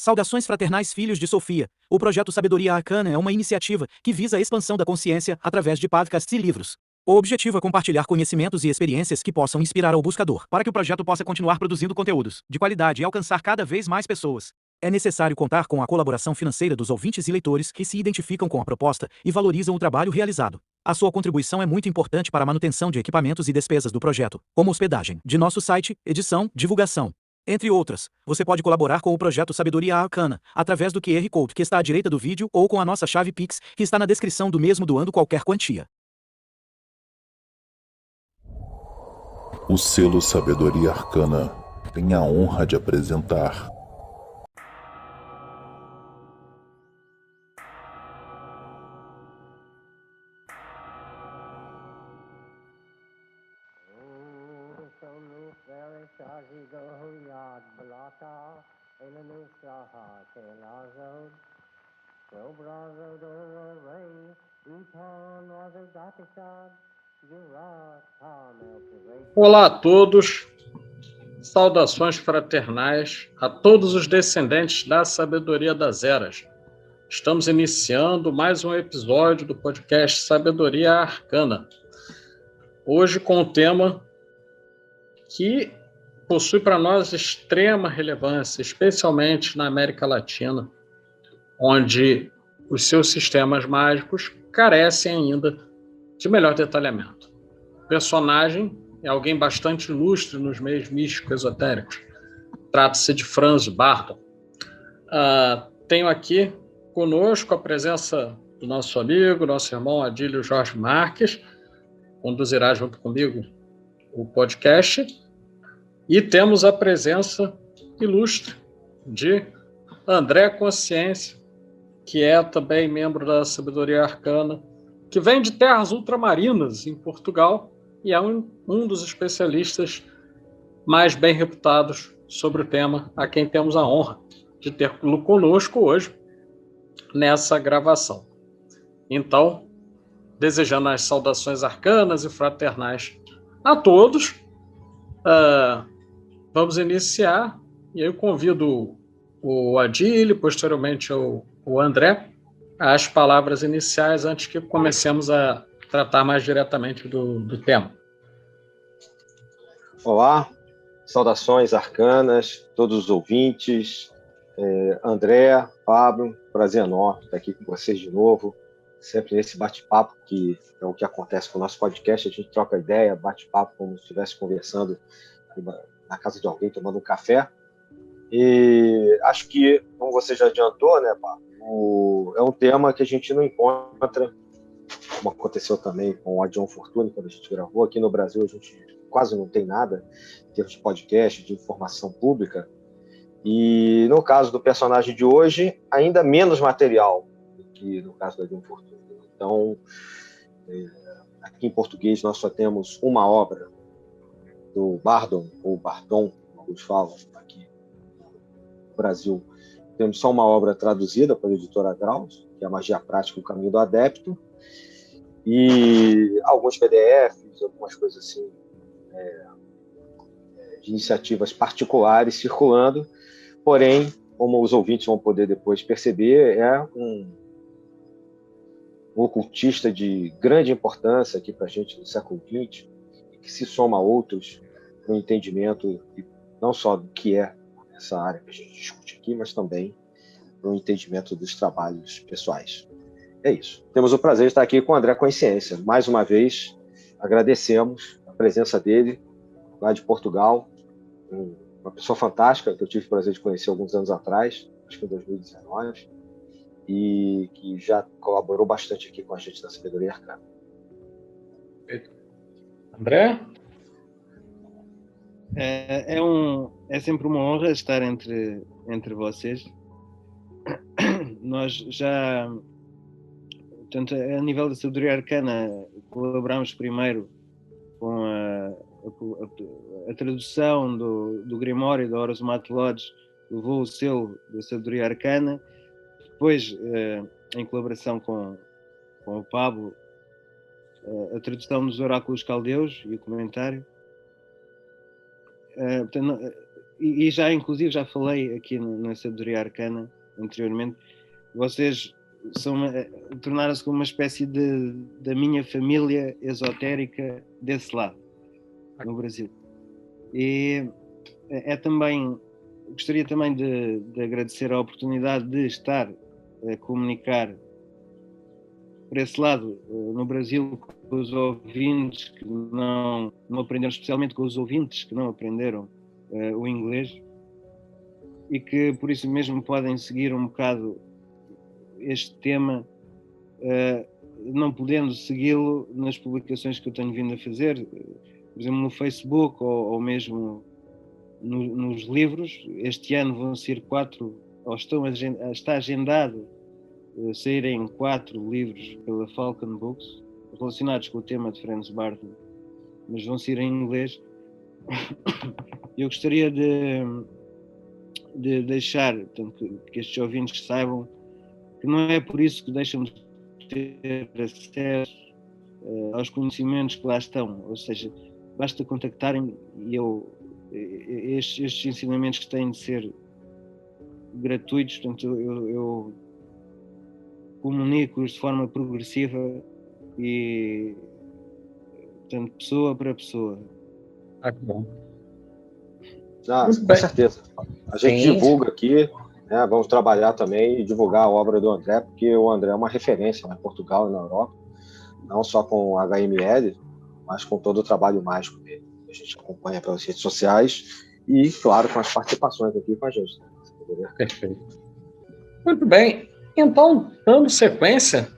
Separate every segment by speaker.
Speaker 1: Saudações fraternais filhos de Sofia. O projeto Sabedoria Arcana é uma iniciativa que visa a expansão da consciência através de podcasts e livros. O objetivo é compartilhar conhecimentos e experiências que possam inspirar ao buscador, para que o projeto possa continuar produzindo conteúdos de qualidade e alcançar cada vez mais pessoas. É necessário contar com a colaboração financeira dos ouvintes e leitores que se identificam com a proposta e valorizam o trabalho realizado. A sua contribuição é muito importante para a manutenção de equipamentos e despesas do projeto, como hospedagem de nosso site, edição, divulgação, entre outras. Você pode colaborar com o projeto Sabedoria Arcana através do QR Code que está à direita do vídeo ou com a nossa chave Pix, que está na descrição do mesmo, doando qualquer quantia.
Speaker 2: O selo Sabedoria Arcana tem a honra de apresentar
Speaker 3: Olá a todos, saudações fraternais a todos os descendentes da Sabedoria das Eras. Estamos iniciando mais um episódio do podcast Sabedoria Arcana. Hoje com um tema que possui para nós extrema relevância, especialmente na América Latina, onde os seus sistemas mágicos carecem ainda de melhor detalhamento. O personagem é alguém bastante ilustre nos meios místicos esotéricos. Trata-se de Franz Barton. Tenho aqui conosco a presença do nosso amigo, nosso irmão Adílio Jorge Marques, conduzirá junto comigo o podcast. E temos a presença ilustre de André Consciência, que é também membro da Sabedoria Arcana, que vem de terras ultramarinas, em Portugal, e é um dos especialistas mais bem reputados sobre o tema, a quem temos a honra de ter conosco hoje nessa gravação. Então, desejando as saudações arcanas e fraternais a todos, vamos iniciar, e eu convido o Adílio, posteriormente o André, as palavras iniciais antes que comecemos a tratar mais diretamente do tema.
Speaker 4: Olá, saudações arcanas, todos os ouvintes, André, Pablo, prazer enorme estar aqui com vocês de novo, sempre nesse bate-papo que é o que acontece com o nosso podcast, a gente troca ideia, bate-papo como se estivesse conversando na casa de alguém, tomando um café, e acho que, como você já adiantou, né, Pablo, é um tema que a gente não encontra, como aconteceu também com o Adion Fortune, quando a gente gravou. Aqui no Brasil a gente quase não tem nada em termos de podcast, de informação pública, e no caso do personagem de hoje, ainda menos material do que no caso do Adion Fortune. Então, aqui em português nós só temos uma obra do Bardon, ou Barton, como alguns falam aqui no Brasil. Temos só uma obra traduzida pela editora Graus, que é a Magia Prática, o Caminho do Adepto, e alguns PDFs, algumas coisas assim, de iniciativas particulares circulando, porém, como os ouvintes vão poder depois perceber, é um ocultista de grande importância aqui para a gente no século XX, que se soma a outros no entendimento não só do que é essa área que a gente discute aqui, mas também no entendimento dos trabalhos pessoais. É isso. Temos o prazer de estar aqui com o André Consciência. Mais uma vez, agradecemos a presença dele lá de Portugal, uma pessoa fantástica que eu tive o prazer de conhecer alguns anos atrás, acho que em 2019, e que já colaborou bastante aqui com a gente na Sabedoria Arcana.
Speaker 3: André?
Speaker 5: É sempre uma honra estar entre vocês. Nós já, portanto, a nível da Sabedoria Arcana, colaboramos primeiro com a tradução do Grimório da Horus Mat Lodge, levou o selo da Sabedoria Arcana. Depois, em colaboração com o Pablo, a tradução dos Oráculos Caldeus e o comentário. Portanto, e já inclusive já falei aqui na Sabedoria Arcana anteriormente, vocês tornaram-se como uma espécie da minha família esotérica desse lado, no Brasil. E gostaria também de agradecer a oportunidade de estar a comunicar por esse lado, no Brasil, com os ouvintes que não aprenderam, especialmente com os ouvintes que não aprenderam o inglês, e que por isso mesmo podem seguir um bocado este tema, não podendo segui-lo nas publicações que eu tenho vindo a fazer, por exemplo, no Facebook ou mesmo nos livros. Este ano vão ser 4, ou está agendado saírem 4 livros pela Falcon Books relacionados com o tema de Franz Barton, mas vão ser em inglês. Eu gostaria de deixar, portanto, que estes ouvintes saibam que não é por isso que deixam de ter acesso aos conhecimentos que lá estão, ou seja, basta contactarem e estes ensinamentos que têm de ser gratuitos, portanto, eu comunico-os de forma progressiva e, portanto, pessoa para pessoa.
Speaker 3: Ah, que bom.
Speaker 4: Com certeza. A gente divulga aqui, né? Vamos trabalhar também e divulgar a obra do André, porque o André é uma referência, né, em Portugal e na Europa, não só com HML, mas com todo o trabalho mágico dele. A gente acompanha pelas redes sociais e, claro, com as participações aqui com a gente.
Speaker 3: Perfeito. Muito bem. Então, dando sequência,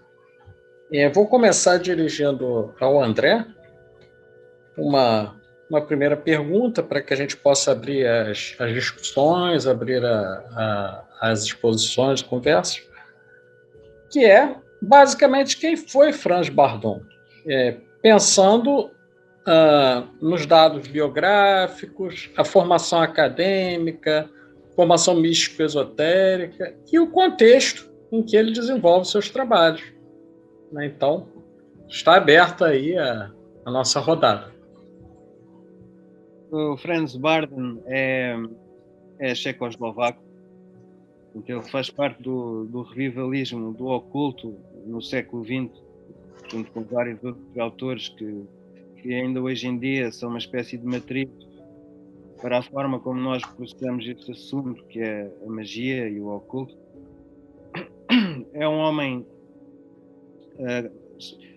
Speaker 3: vou começar dirigindo ao André uma primeira pergunta para que a gente possa abrir as discussões, abrir as exposições, conversas, que é, basicamente, quem foi Franz Bardon? Pensando nos dados biográficos, a formação acadêmica, formação místico-esotérica e o contexto em que ele desenvolve seus trabalhos. Então, está aberta aí a nossa rodada.
Speaker 5: O Franz Bardon é checoslovaco, então ele faz parte do revivalismo do oculto no século XX, junto com vários outros autores que ainda hoje em dia são uma espécie de matriz para a forma como nós processamos este assunto, que é a magia e o oculto. É um homem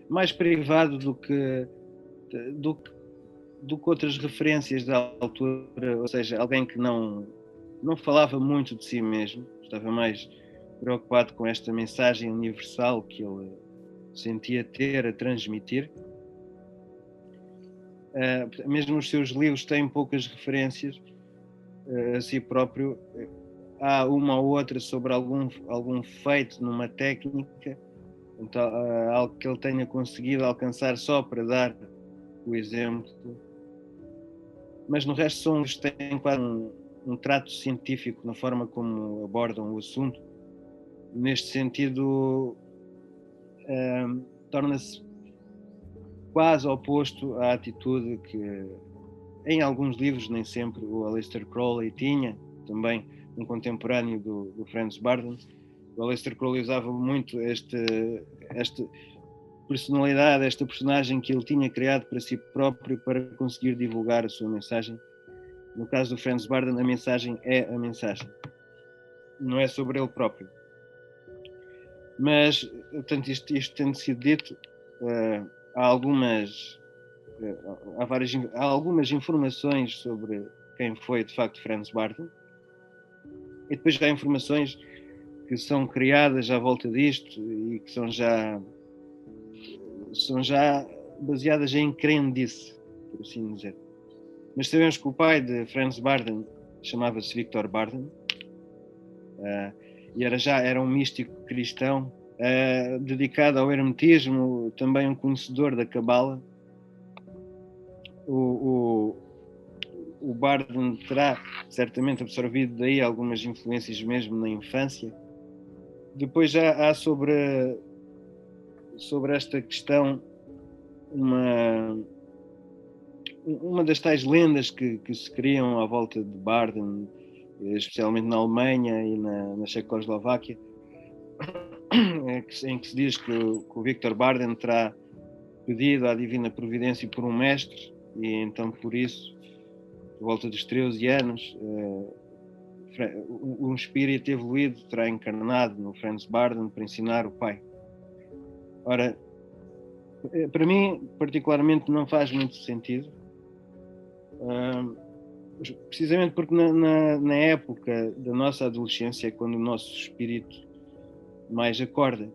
Speaker 5: mais privado do que outras referências da altura, ou seja, alguém que não falava muito de si mesmo, estava mais preocupado com esta mensagem universal que ele sentia ter a transmitir. Mesmo os seus livros têm poucas referências a si próprio. Há uma ou outra sobre algum feito numa técnica, então, algo que ele tenha conseguido alcançar só para dar o exemplo, mas no resto são os que têm quase um trato científico na forma como abordam o assunto. Neste sentido, torna-se quase oposto à atitude que em alguns livros, nem sempre, o Aleister Crowley tinha, também um contemporâneo do Franz Bardon. O Aleister Crowley usava muito esta personalidade, esta personagem que ele tinha criado para si próprio para conseguir divulgar a sua mensagem. No caso do Franz Bardon, a mensagem é a mensagem, não é sobre ele próprio. Mas, portanto, isto tendo sido dito, há algumas informações sobre quem foi de facto Franz Bardon, e depois há informações que são criadas à volta disto e que são já baseadas em crendice, por assim dizer. Mas sabemos que o pai de Franz Bardon chamava-se Victor Bardon, e era um místico cristão, dedicado ao hermetismo, também um conhecedor da Cabala. O Bardon terá certamente absorvido daí algumas influências mesmo na infância. Depois já há sobre esta questão uma das tais lendas que se criam à volta de Barden, especialmente na Alemanha e na Checoslováquia, em que se diz que o Victor Barden terá pedido à Divina Providência por um mestre, e então por isso, por volta dos 13 anos, um espírito evoluído terá encarnado no Franz Barden para ensinar o pai. Ora, para mim, particularmente, não faz muito sentido, precisamente porque na época da nossa adolescência é quando o nosso espírito mais acorda,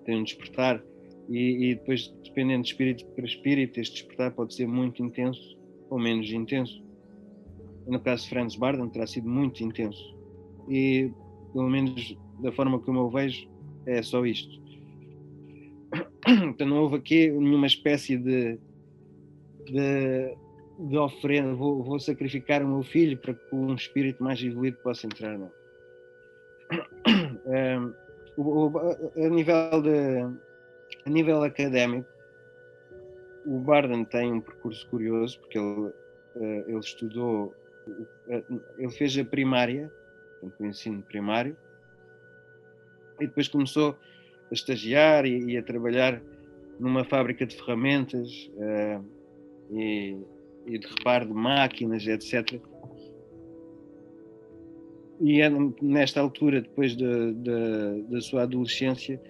Speaker 5: tem um despertar, e depois, dependendo de espírito para espírito, este despertar pode ser muito intenso ou menos intenso. No caso de Franz Barden, terá sido muito intenso, e pelo menos da forma como eu vejo, é só isto. Então não houve aqui nenhuma espécie de oferenda, vou sacrificar o meu filho para que um espírito mais evoluído possa entrar, não. A nível académico, o Barden tem um percurso curioso, porque ele estudou, ele fez a primária, o ensino primário, e depois começou a estagiar e a trabalhar numa fábrica de ferramentas e de reparo de máquinas, etc. E é nesta altura, depois da sua adolescência,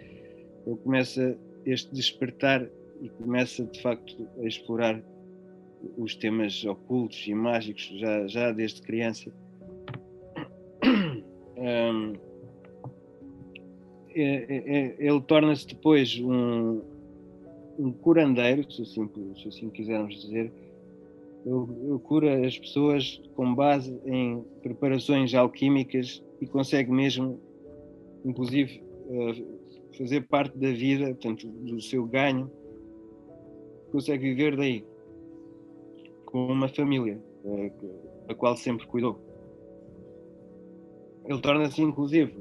Speaker 5: ele começa este despertar e começa de facto a explorar os temas ocultos e mágicos já desde criança. Ele torna-se depois um curandeiro, se assim quisermos dizer. Ele cura as pessoas com base em preparações alquímicas e consegue mesmo, inclusive, fazer parte da vida, portanto, do seu ganho, consegue viver daí, com uma família, a qual sempre cuidou. Ele torna-se, inclusive,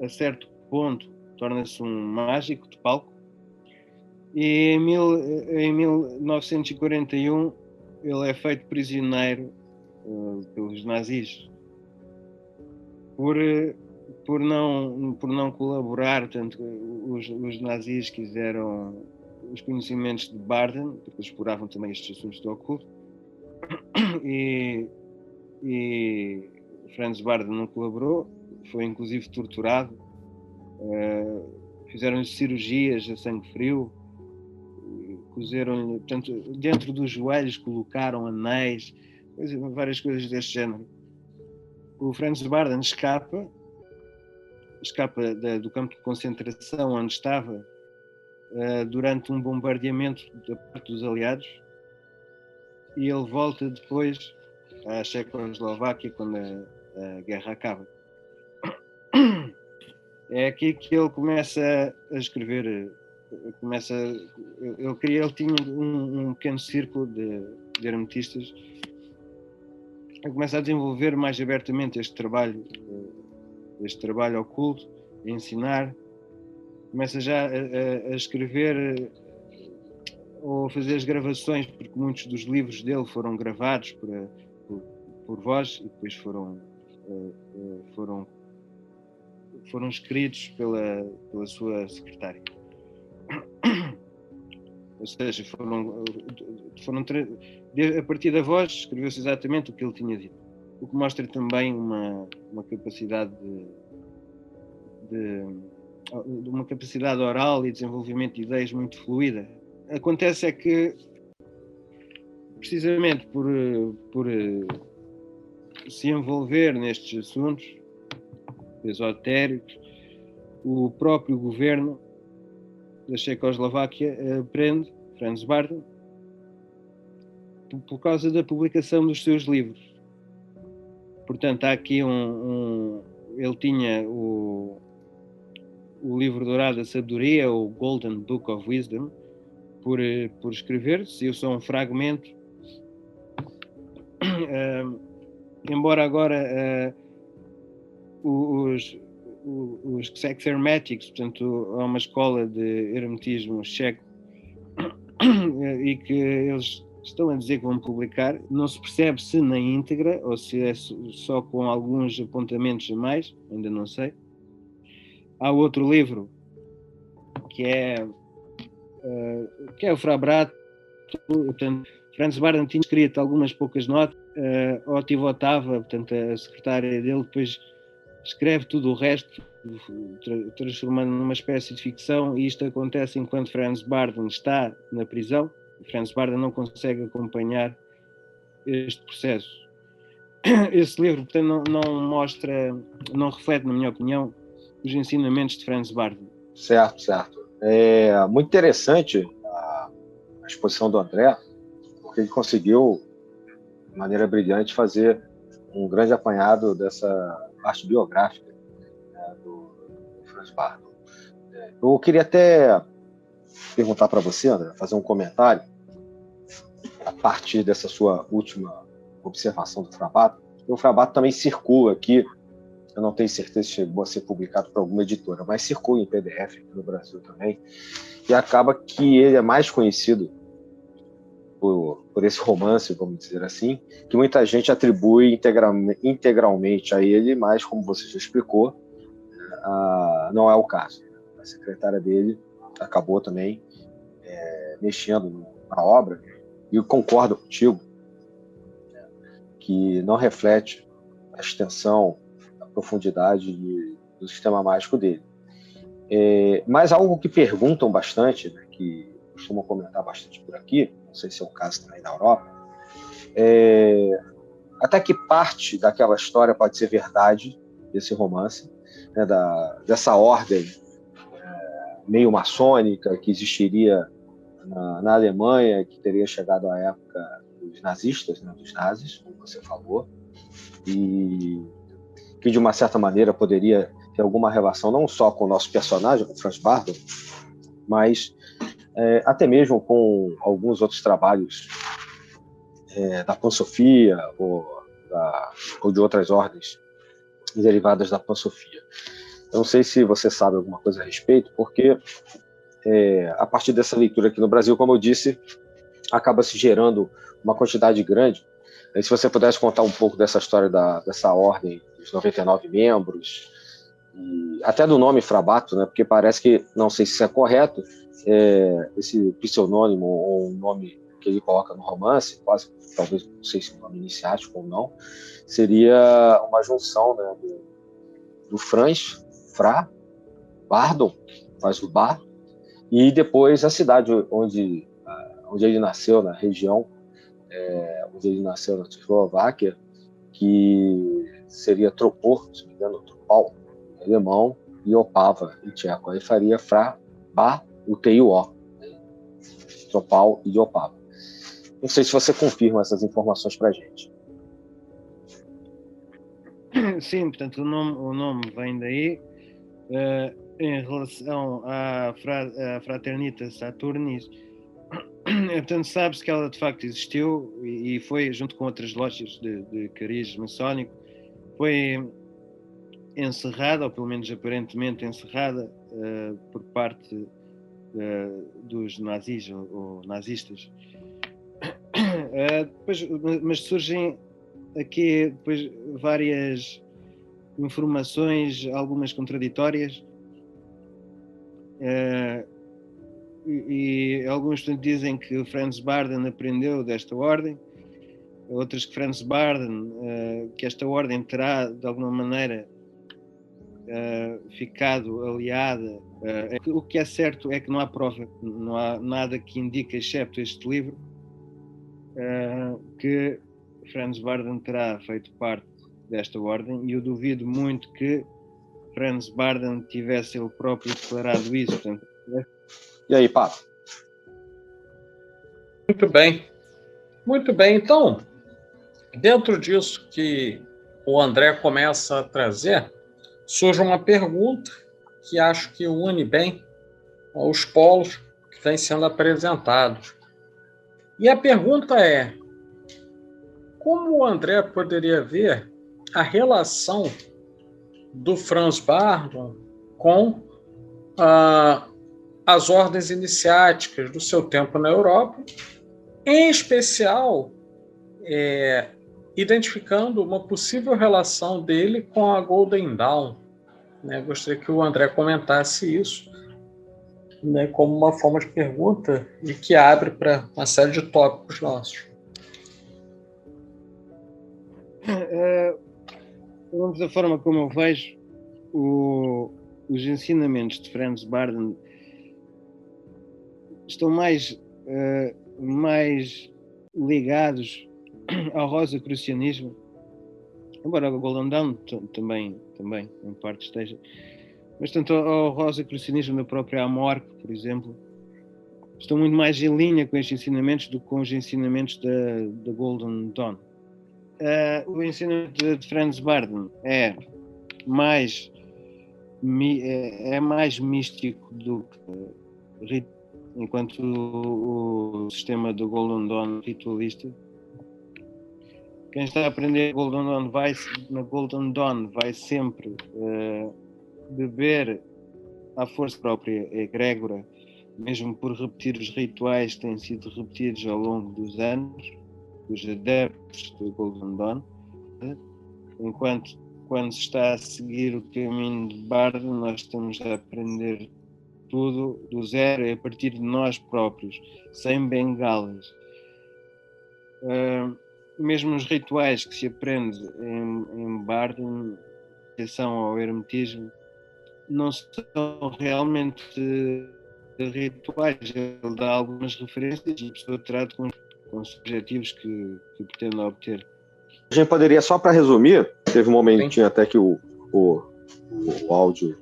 Speaker 5: a certo ponto, torna-se um mágico de palco, e em 1941 ele é feito prisioneiro pelos nazis por não colaborar. Tanto os nazis quiseram os conhecimentos de Barden, porque eles exploravam também estes assuntos do oculto, e Franz Barden não colaborou, foi inclusive torturado, fizeram-lhe cirurgias a sangue frio, cozeram-lhe, portanto, dentro dos joelhos colocaram anéis, várias coisas deste género. O Franz Barden escapa do campo de concentração onde estava durante um bombardeamento da parte dos aliados, e ele volta depois à Checoslováquia quando a guerra acaba. É aqui que ele começa a escrever. Ele tinha um pequeno círculo de hermetistas. Ele começa a desenvolver mais abertamente este trabalho oculto, a ensinar. Começa já a escrever ou a fazer as gravações, porque muitos dos livros dele foram gravados por voz e depois foram escritos pela sua secretária. Ou seja, a partir da voz escreveu-se exatamente o que ele tinha dito, o que mostra também uma capacidade de uma capacidade oral e desenvolvimento de ideias muito fluida. Acontece é que, precisamente por se envolver nestes assuntos esotéricos, o próprio governo da Checoslováquia prende Franz Barden por causa da publicação dos seus livros. Portanto, há aqui ele tinha o livro dourado da sabedoria, o Golden Book of Wisdom, por escrever. Saiu só um fragmento. Embora agora os Herméticos, portanto, há uma escola de hermetismo checo, e que eles estão a dizer que vão publicar. Não se percebe se na íntegra ou se é só com alguns apontamentos a mais, ainda não sei. Há outro livro que é o Fra Brato. Portanto, Franz Bardon tinha escrito algumas poucas notas, Ottimo Ottava, portanto, a secretária dele, depois escreve tudo o resto, transformando numa espécie de ficção, e isto acontece enquanto Franz Bardon está na prisão. Franz Bardon não consegue acompanhar este processo. Esse livro, portanto, não reflete, na minha opinião, os ensinamentos de Franz Bardon.
Speaker 4: Certo. É muito interessante a exposição do André, porque ele conseguiu, de maneira brilhante, fazer um grande apanhado dessa parte biográfica, né, do Franz Bardon. Eu queria até perguntar para você, André, fazer um comentário a partir dessa sua última observação do Fra Brato. O Fra Brato também circula aqui, eu não tenho certeza se chegou a ser publicado por alguma editora, mas circula em PDF aqui no Brasil também, e acaba que ele é mais conhecido por esse romance, vamos dizer assim, que muita gente atribui integralmente a ele, mas, como você já explicou, não é o caso. A secretária dele acabou também mexendo na obra, e eu concordo contigo, que não reflete a extensão, a profundidade do sistema mágico dele. Mas algo que perguntam bastante, né, que costumam comentar bastante por aqui, não sei se é o caso também na Europa, até que parte daquela história pode ser verdade, desse romance, né, dessa ordem meio maçônica que existiria na Alemanha, que teria chegado à época dos nazistas, né, dos nazis, como você falou, e que de uma certa maneira poderia ter alguma relação não só com o nosso personagem, com o Franz Bardon, mas até mesmo com alguns outros trabalhos da Pansofia ou de outras ordens derivadas da Pansofia. Eu não sei se você sabe alguma coisa a respeito, porque a partir dessa leitura aqui no Brasil, como eu disse, acaba se gerando uma quantidade grande. E se você pudesse contar um pouco dessa história dessa ordem dos 99 membros, e até do nome Fra Brato, né? Porque parece que, não sei se isso é correto, esse pseudônimo ou um nome que ele coloca no romance, quase, talvez, não sei se é um nome iniciático ou não, seria uma junção, né, do Franz, Fra, Bardon, faz o bar, e depois a cidade onde ele nasceu, na região onde ele nasceu, na Tchecoslováquia, que seria Tropor, se não me engano, Tropal, em alemão, e Opava, em tcheco. Aí faria Fra, Ba, o T e o O. Tropal e Opava. Não sei se você confirma essas informações para a gente.
Speaker 5: Sim, portanto, o nome vem daí. Em relação à Fraternitas Saturnis, portanto, sabe-se que ela de facto existiu e foi, junto com outras lojas de cariz maçónico, foi encerrada, ou pelo menos aparentemente encerrada, por parte dos nazis ou nazistas. Mas surgem aqui depois várias informações, algumas contraditórias, e alguns dizem que Franz Bardon aprendeu desta ordem, outros que Franz Bardon, que esta ordem terá de alguma maneira ficado aliada. O que é certo é que não há prova, não há nada que indique, excepto este livro, que Franz Bardon terá feito parte desta ordem, e eu duvido muito que Franz Bardon tivesse ele próprio declarado isso. Portanto,
Speaker 4: E aí, Pato?
Speaker 3: Muito bem. Então, dentro disso que o André começa a trazer, surge uma pergunta que acho que une bem os polos que vêm sendo apresentados. E a pergunta é: como o André poderia ver a relação do Franz Bardon com as ordens iniciáticas do seu tempo na Europa, em especial identificando uma possível relação dele com a Golden Dawn. Né? Gostaria que o André comentasse isso, né, como uma forma de pergunta e que abre para uma série de tópicos nossos.
Speaker 5: Da forma como eu vejo, os ensinamentos de Franz Barden estão mais ligados ao rosacrucianismo, embora o Golden Dawn também em parte esteja, mas tanto ao rosacrucianismo da própria Amorque, por exemplo, estão muito mais em linha com estes ensinamentos do que com os ensinamentos da Golden Dawn. O ensinamento de Franz Barden é mais místico do que enquanto o sistema do Golden Dawn ritualista. Quem está a aprender na Golden Dawn vai sempre beber à força própria egrégora, mesmo por repetir os rituais que têm sido repetidos ao longo dos anos, dos adeptos do Golden Dawn, enquanto quando se está a seguir o caminho de Barden, nós estamos a aprender tudo do zero, a partir de nós próprios, sem bengalas. Mesmo os rituais que se aprende em Barden, em relação ao hermetismo, não são realmente rituais. Ele dá algumas referências e a pessoa trata com os objetivos que pretende obter.
Speaker 4: A gente poderia, só para resumir, teve um momentinho até que o áudio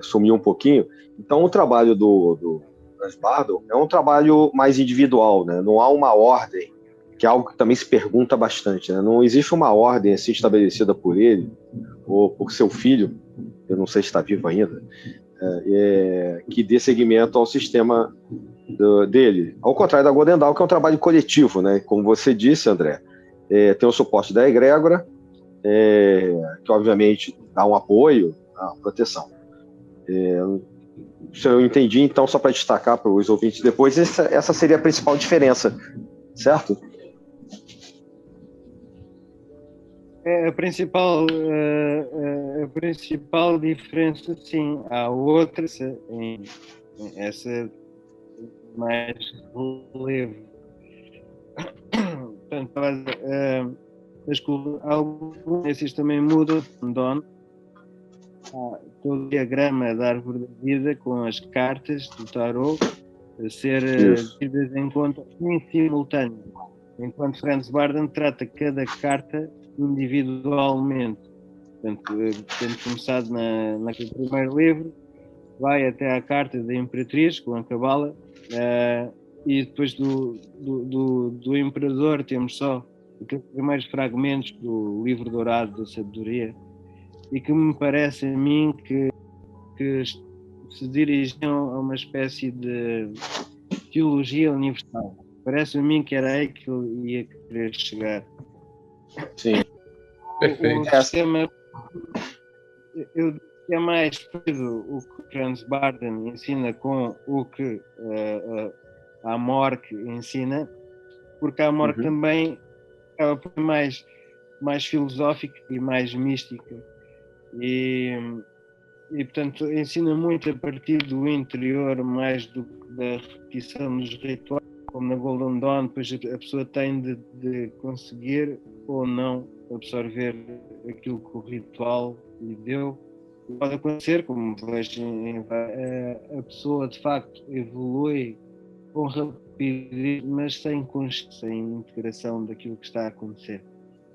Speaker 4: sumiu um pouquinho. Então, o trabalho do Franz Barden é um trabalho mais individual, né? Não há uma ordem, que é algo que também se pergunta bastante, né? Não existe uma ordem assim estabelecida por ele ou por seu filho, eu não sei se está vivo ainda, que dê seguimento ao sistema dele. Ao contrário da Golden Dawn, que é um trabalho coletivo, né? Como você disse, André, tem o suporte da egrégora, que obviamente dá um apoio, a proteção. Se eu entendi, então, só para destacar para os ouvintes depois, essa seria a principal diferença, certo?
Speaker 5: A principal diferença, sim. Há outra, essa mais relevo. Portanto, mas alguns desses também mudam de dono. Todo o diagrama da árvore da vida com as cartas do tarot a ser tidas em conta em simultâneo, enquanto Franz Barden trata cada carta individualmente. Portanto, tendo começado naquele primeiro livro, vai até à carta da Imperatriz com a Cabala, e depois do Imperador temos só aqueles primeiros fragmentos do Livro Dourado da Sabedoria, e que me parece a mim que se dirigiam a uma espécie de teologia universal. Parece a mim que era aí que ele ia querer chegar.
Speaker 4: Sim.
Speaker 3: Perfeito.
Speaker 5: O sistema, eu diria que é mais parecido o que Franz Barden ensina com o que a Amorque ensina, porque a Amorque também acaba por ser mais filosófica e mais mística. E, portanto, ensina muito a partir do interior, mais do que da repetição dos rituais, como na Golden Dawn. Depois a pessoa tem de conseguir ou não absorver aquilo que o ritual lhe deu. Pode acontecer, como vejo, a pessoa de facto evolui com rapidez, mas sem consciência, sem integração daquilo que está a acontecer.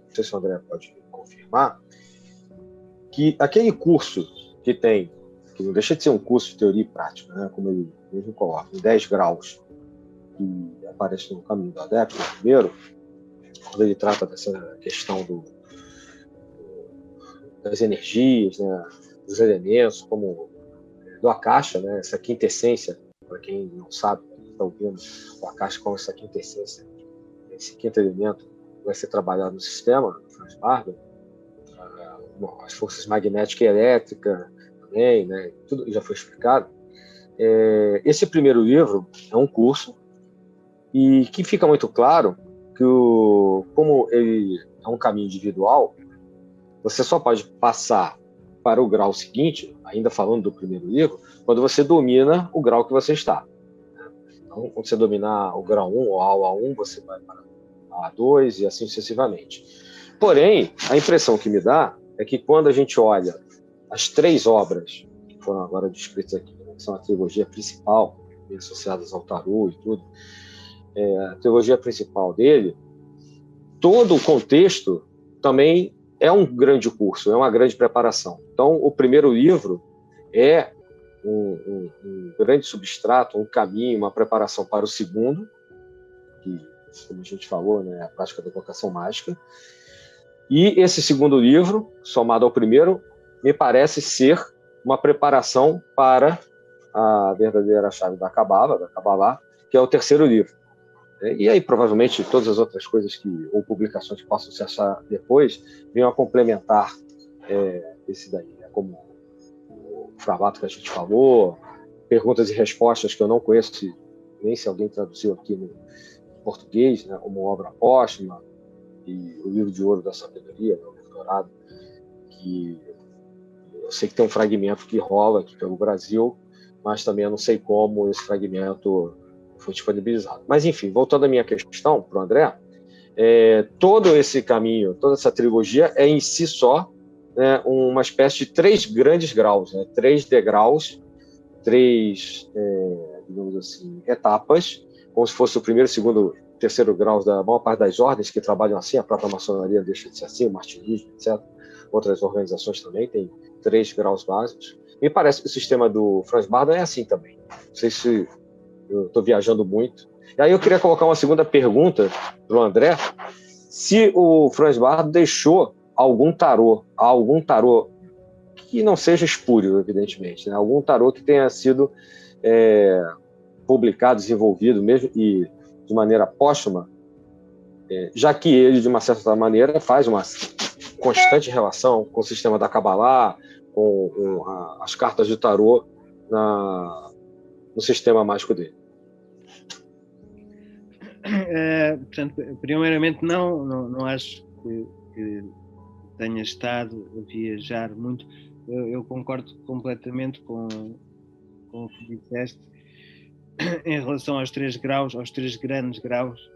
Speaker 4: Não sei se o André pode confirmar que aquele curso que tem, que não deixa de ser um curso de teoria e prática, né, como ele mesmo coloca, em 10 graus, que aparece no Caminho do Adepto, primeiro, quando ele trata dessa questão das energias, né, dos elementos, como do Akasha, né, essa quinta essência, para quem não sabe, está ouvindo, o Akasha como essa quinta essência, esse quinto elemento vai ser trabalhado no sistema, Franz Barden, as forças magnética e elétrica também, né, tudo já foi explicado. esse primeiro livro é um curso e que fica muito claro que, como ele é um caminho individual, você só pode passar para o grau seguinte, ainda falando do primeiro livro, quando você domina o grau que você está. Então, quando você dominar o grau 1 ou a A1, você vai para a A2 e assim sucessivamente. Porém, a impressão que me dá é que quando a gente olha as 3 obras que foram agora descritas aqui, que são a trilogia principal, associadas ao tarô e tudo, a trilogia principal dele, todo o contexto também é um grande curso, é uma grande preparação. Então, o primeiro livro é um grande substrato, um caminho, uma preparação para o segundo, que, como a gente falou, né, é a prática da evocação mágica. E esse segundo livro, somado ao primeiro, me parece ser uma preparação para a verdadeira chave da Kabbalah, que é o terceiro livro. E aí, provavelmente, todas as outras coisas ou publicações que possam se achar depois venham a complementar esse daí, né? Como o formato que a gente falou, perguntas e respostas que eu não conheço nem se alguém traduziu aqui no português, né? Como obra póstuma, e o livro de ouro da sabedoria, né? O livro dourado, que eu sei que tem um fragmento que rola aqui pelo Brasil, mas também eu não sei como esse fragmento foi disponibilizado. Mas, enfim, voltando à minha questão para o André, todo esse caminho, toda essa trilogia é em si só, né, uma espécie de 3 grandes graus, né, 3 degraus, 3, digamos assim, etapas, como se fosse o primeiro, segundo, terceiro graus da maior parte das ordens que trabalham assim, a própria maçonaria deixa de ser assim, o martinismo, etc. Outras organizações também têm 3 graus básicos. Me parece que o sistema do Franz Bardon é assim também. Não sei se eu estou viajando muito. E aí eu queria colocar uma segunda pergunta para o André. Se o Franz Bardon deixou algum tarô que não seja espúrio, evidentemente, né? Algum tarô que tenha sido publicado, desenvolvido mesmo e de maneira póstuma, já que ele, de uma certa maneira, faz uma constante relação com o sistema da Kabbalah, com as cartas de tarô no sistema mágico dele.
Speaker 5: Portanto, primeiramente não acho que tenha estado a viajar muito. Eu concordo completamente com o que disseste em relação aos 3 graus, aos 3 grandes graus.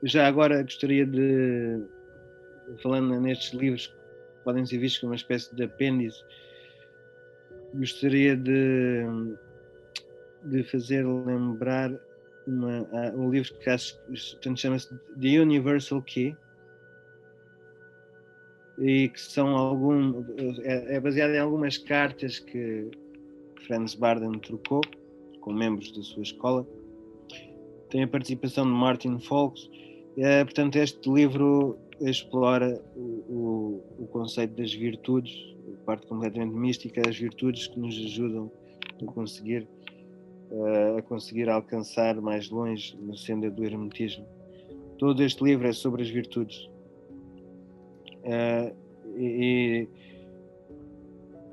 Speaker 5: Já agora gostaria de, falando nestes livros que podem ser vistos como uma espécie de apêndice, gostaria de fazer lembrar um livro que chama-se The Universal Key, e que é baseado em algumas cartas que Franz Bardon trocou com membros da sua escola. Tem a participação de Martin Fox. Portanto, este livro explora o conceito das virtudes, a parte completamente mística das virtudes que nos ajudam a conseguir alcançar mais longe na senda do hermetismo. Todo este livro é sobre as virtudes.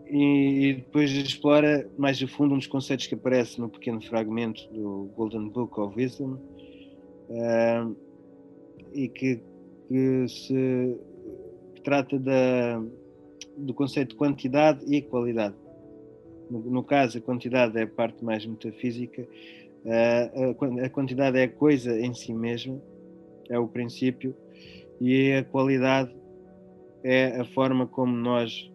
Speaker 5: E depois explora mais a fundo um dos conceitos que aparece no pequeno fragmento do Golden Book of Wisdom, e que trata do conceito de quantidade e qualidade. No caso, a quantidade é a parte mais metafísica, a quantidade é a coisa em si mesma, é o princípio, e a qualidade é a forma como nós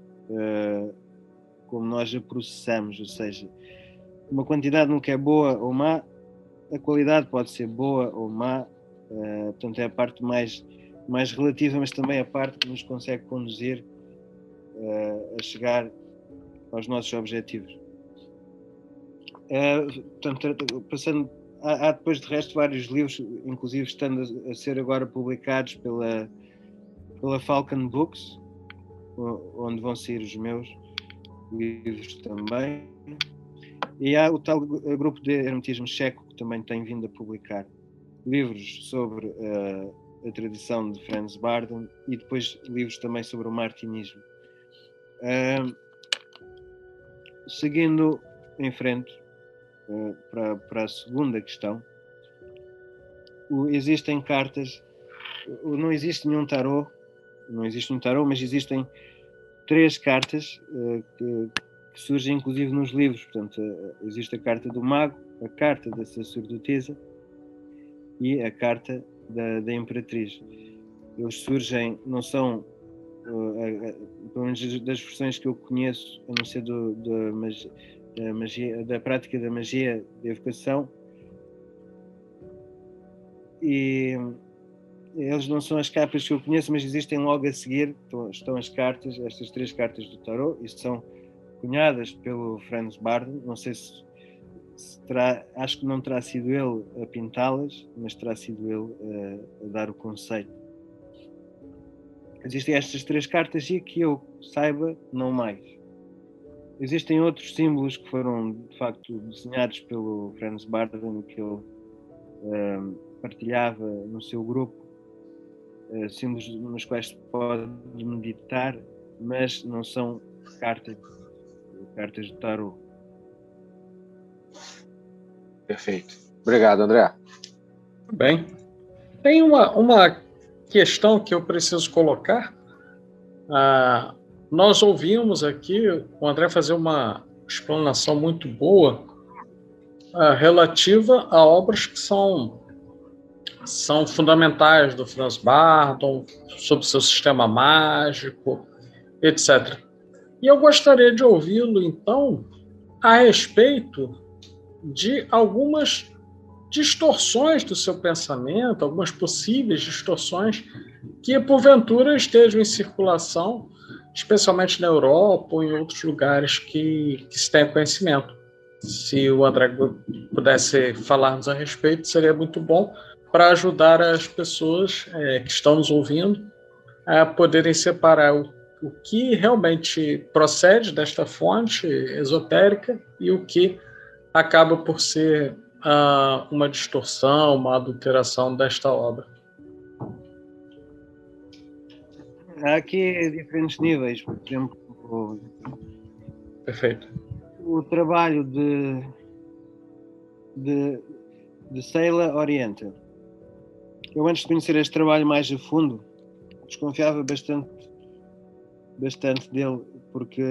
Speaker 5: a processamos, ou seja, uma quantidade nunca é boa ou má, a qualidade pode ser boa ou má, portanto é a parte mais relativa, mas também a parte que nos consegue conduzir a chegar aos nossos objetivos. Portanto, passando, há depois de resto vários livros, inclusive estando a ser agora publicados pela Falcon Books, onde vão sair os meus livros também. E há o tal grupo de hermetismo checo que também tem vindo a publicar livros sobre a tradição de Franz Bardon e depois livros também sobre o martinismo. seguindo em frente para a segunda questão, existem cartas, não existe nenhum tarô, mas existem 3 cartas que surgem inclusive nos livros. Portanto, existe a carta do mago, a carta da sacerdotisa e a carta da imperatriz. Eles surgem, não são, pelo menos das versões que eu conheço, a não ser da prática da magia de evocação, e eles não são as capas que eu conheço, mas existem logo a seguir, estão as cartas, estas 3 cartas do tarot, e são cunhadas pelo Franz Barden. Não sei se terá, acho que não terá sido ele a pintá-las, mas terá sido ele a dar o conceito. Existem estas 3 cartas e que eu saiba, não mais. Existem outros símbolos que foram de facto desenhados pelo Franz Barden, que ele partilhava no seu grupo, símbolos nos quais se pode meditar, mas não são cartas de tarot.
Speaker 4: Perfeito. Obrigado, André.
Speaker 3: Bem, tem uma questão que eu preciso colocar. Nós ouvimos aqui o André fazer uma explanação muito boa relativa a obras que são fundamentais do Franz Barton, sobre seu sistema mágico, etc. E eu gostaria de ouvi-lo, então, a respeito de algumas distorções do seu pensamento, algumas possíveis distorções que, porventura, estejam em circulação, especialmente na Europa ou em outros lugares que se tem conhecimento. Se o André pudesse falar-nos a respeito, seria muito bom para ajudar as pessoas que estão nos ouvindo a poderem separar o que realmente procede desta fonte esotérica e o que acaba por ser uma distorção, uma adulteração desta obra.
Speaker 5: Há aqui diferentes níveis. Por exemplo,
Speaker 3: Perfeito.
Speaker 5: o trabalho de Seila Oriente. Eu, antes de conhecer este trabalho mais a fundo, desconfiava bastante dele, porque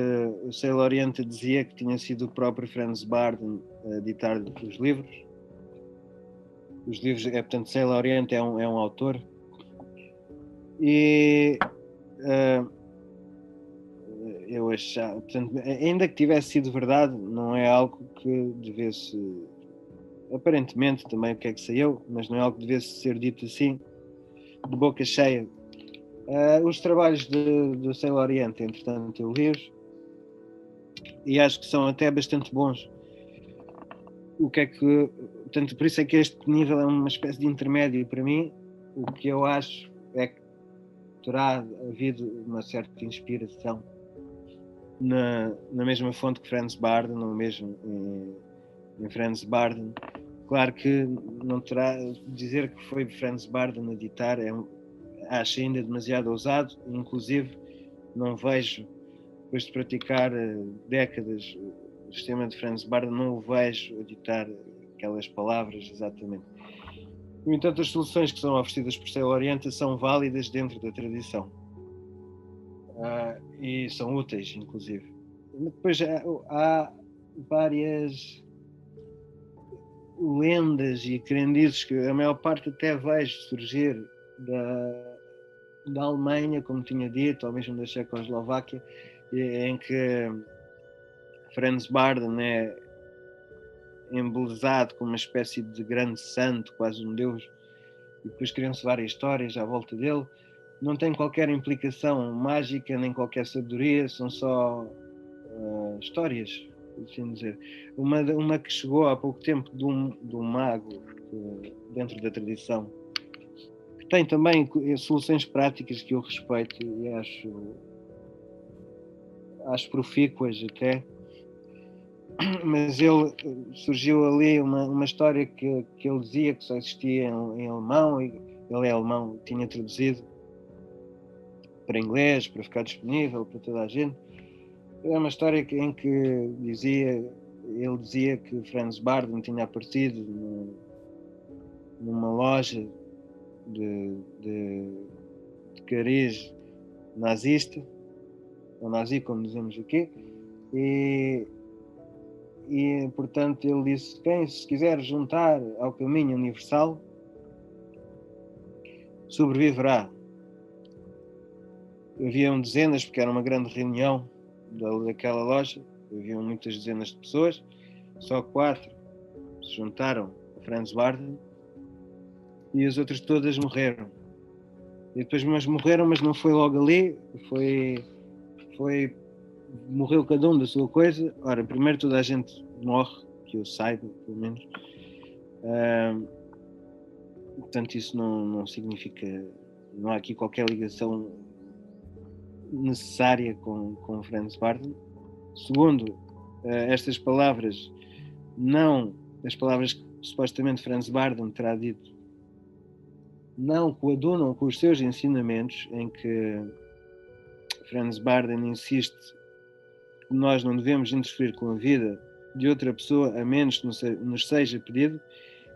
Speaker 5: o Seila Oriente dizia que tinha sido o próprio Franz Barden a editar os livros. Os livros, portanto, Seila Oriente é um autor. E eu achava, portanto, ainda que tivesse sido verdade, não é algo que devesse, aparentemente também o que é que saiu, mas não é algo que devesse ser dito assim, de boca cheia. Os trabalhos do Seila Oriente, entretanto, eu li-os e acho que são até bastante bons. Portanto, por isso é que este nível é uma espécie de intermédio para mim. O que eu acho é que terá havido uma certa inspiração na mesma fonte que Franz Barden, ou mesmo em Franz Barden. Claro que não terá dizer que foi Franz Barden a editar, acho ainda demasiado ousado, inclusive não vejo, depois de praticar décadas o sistema de Franz Barden, não o vejo editar aquelas palavras exatamente. No entanto, as soluções que são oferecidas por Seila Oriente são válidas dentro da tradição e são úteis, inclusive. Depois há várias lendas e crendices que a maior parte até vejo surgir da Alemanha, como tinha dito, ou mesmo da Checoslováquia, em que Franz Barden é embelezado como uma espécie de grande santo, quase um deus, e depois criam-se várias histórias à volta dele. Não tem qualquer implicação mágica, nem qualquer sabedoria, são só histórias, assim dizer. Uma que chegou há pouco tempo de um mago dentro da tradição, que tem também soluções práticas que eu respeito e acho profícuas até, mas surgiu ali uma história que ele dizia que só existia em alemão, e ele é alemão, tinha traduzido para inglês, para ficar disponível para toda a gente, É uma história em que ele dizia que Franz Bardon tinha aparecido numa loja de cariz nazista, ou nazi, como dizemos aqui, e portanto ele disse: quem se quiser juntar ao caminho universal sobreviverá. Haviam dezenas, porque era uma grande reunião daquela loja, haviam muitas dezenas de pessoas, só 4 se juntaram a Franz Bardon e as outras todas morreram. E depois morreram, mas não foi logo ali, morreu cada um da sua coisa. Ora, primeiro toda a gente morre, que eu saiba, pelo menos. Portanto, isso não significa, não há aqui qualquer ligação necessária com Franz Bardon. Segundo, estas palavras, as palavras que supostamente Franz Bardon terá dito, não coadunam com os seus ensinamentos, em que Franz Bardon insiste que nós não devemos interferir com a vida de outra pessoa a menos que nos seja pedido,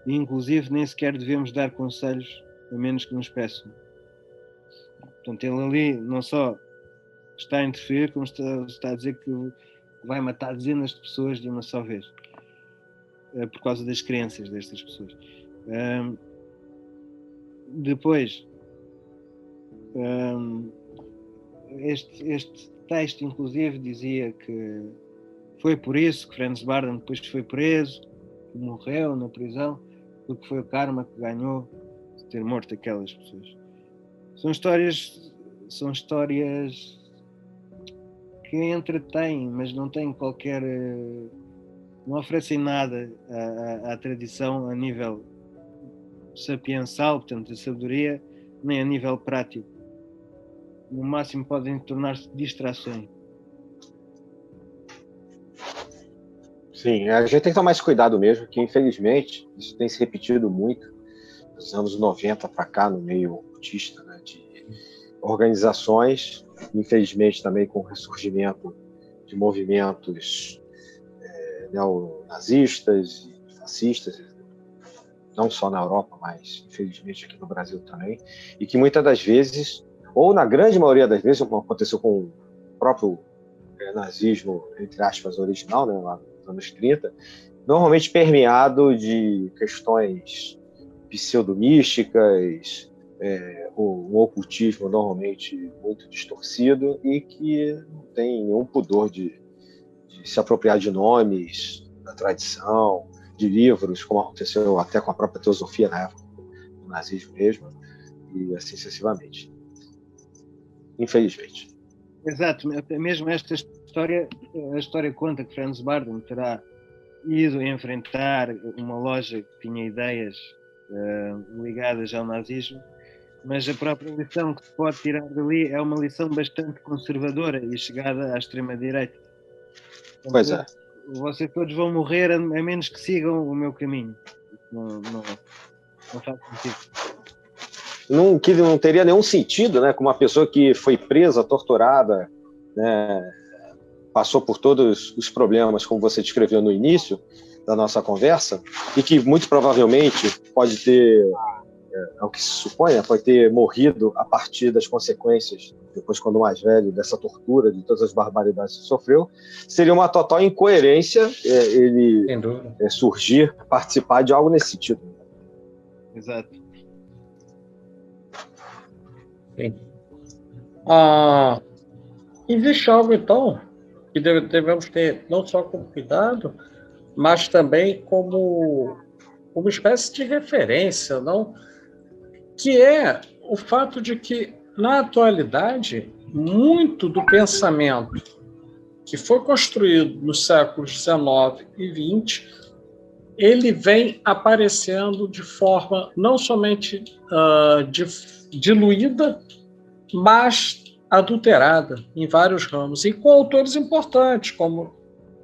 Speaker 5: e inclusive nem sequer devemos dar conselhos a menos que nos peçam. Portanto, ele ali não só está a interferir, como está a dizer que vai matar dezenas de pessoas de uma só vez, por causa das crenças destas pessoas. Depois, este texto, inclusive, dizia que foi por isso que Franz Bardon depois foi preso, que morreu na prisão, porque foi o karma que ganhou de ter morto aquelas pessoas. São histórias que entretêm, mas não têm qualquer... não oferecem nada à tradição a nível sapiensal, portanto, da sabedoria, nem a nível prático. No máximo podem tornar-se distrações.
Speaker 4: Sim, a gente tem que tomar esse cuidado mesmo, que infelizmente isso tem se repetido muito dos anos 90 para cá no meio ocultista, né, de organizações, infelizmente também com o ressurgimento de movimentos neonazistas e fascistas, não só na Europa, mas infelizmente aqui no Brasil também, e que muitas das vezes, ou na grande maioria das vezes, como aconteceu com o próprio nazismo, entre aspas, original, né, lá nos anos 30, normalmente permeado de questões pseudomísticas, um ocultismo normalmente muito distorcido e que não tem nenhum pudor de se apropriar de nomes, da tradição, de livros, como aconteceu até com a própria teosofia na época do nazismo mesmo, e assim sucessivamente. Infelizmente.
Speaker 5: Exato, mesmo esta história, a história conta que Franz Bardon terá ido enfrentar uma loja que tinha ideias ligadas ao nazismo, mas a própria lição que se pode tirar dali é uma lição bastante conservadora e chegada à extrema-direita.
Speaker 4: Pois é.
Speaker 5: Vocês todos vão morrer a menos que sigam o meu caminho. Não faz sentido.
Speaker 4: Que não teria nenhum sentido, né? Com uma pessoa que foi presa, torturada, né, passou por todos os problemas, como você descreveu no início da nossa conversa, e que muito provavelmente pode ter, é o que se supõe, pode ter morrido a partir das consequências, depois quando mais velho, dessa tortura, de todas as barbaridades que sofreu, seria uma total incoerência ele surgir, participar de algo nesse sentido.
Speaker 5: Exato.
Speaker 3: Sim. Existe algo, então, que devemos ter não só como cuidado, mas também como uma espécie de referência, não? Que é o fato de que, na atualidade, muito do pensamento que foi construído nos séculos XIX e XX, ele vem aparecendo de forma não somente diluída, mas adulterada em vários ramos, e com autores importantes, como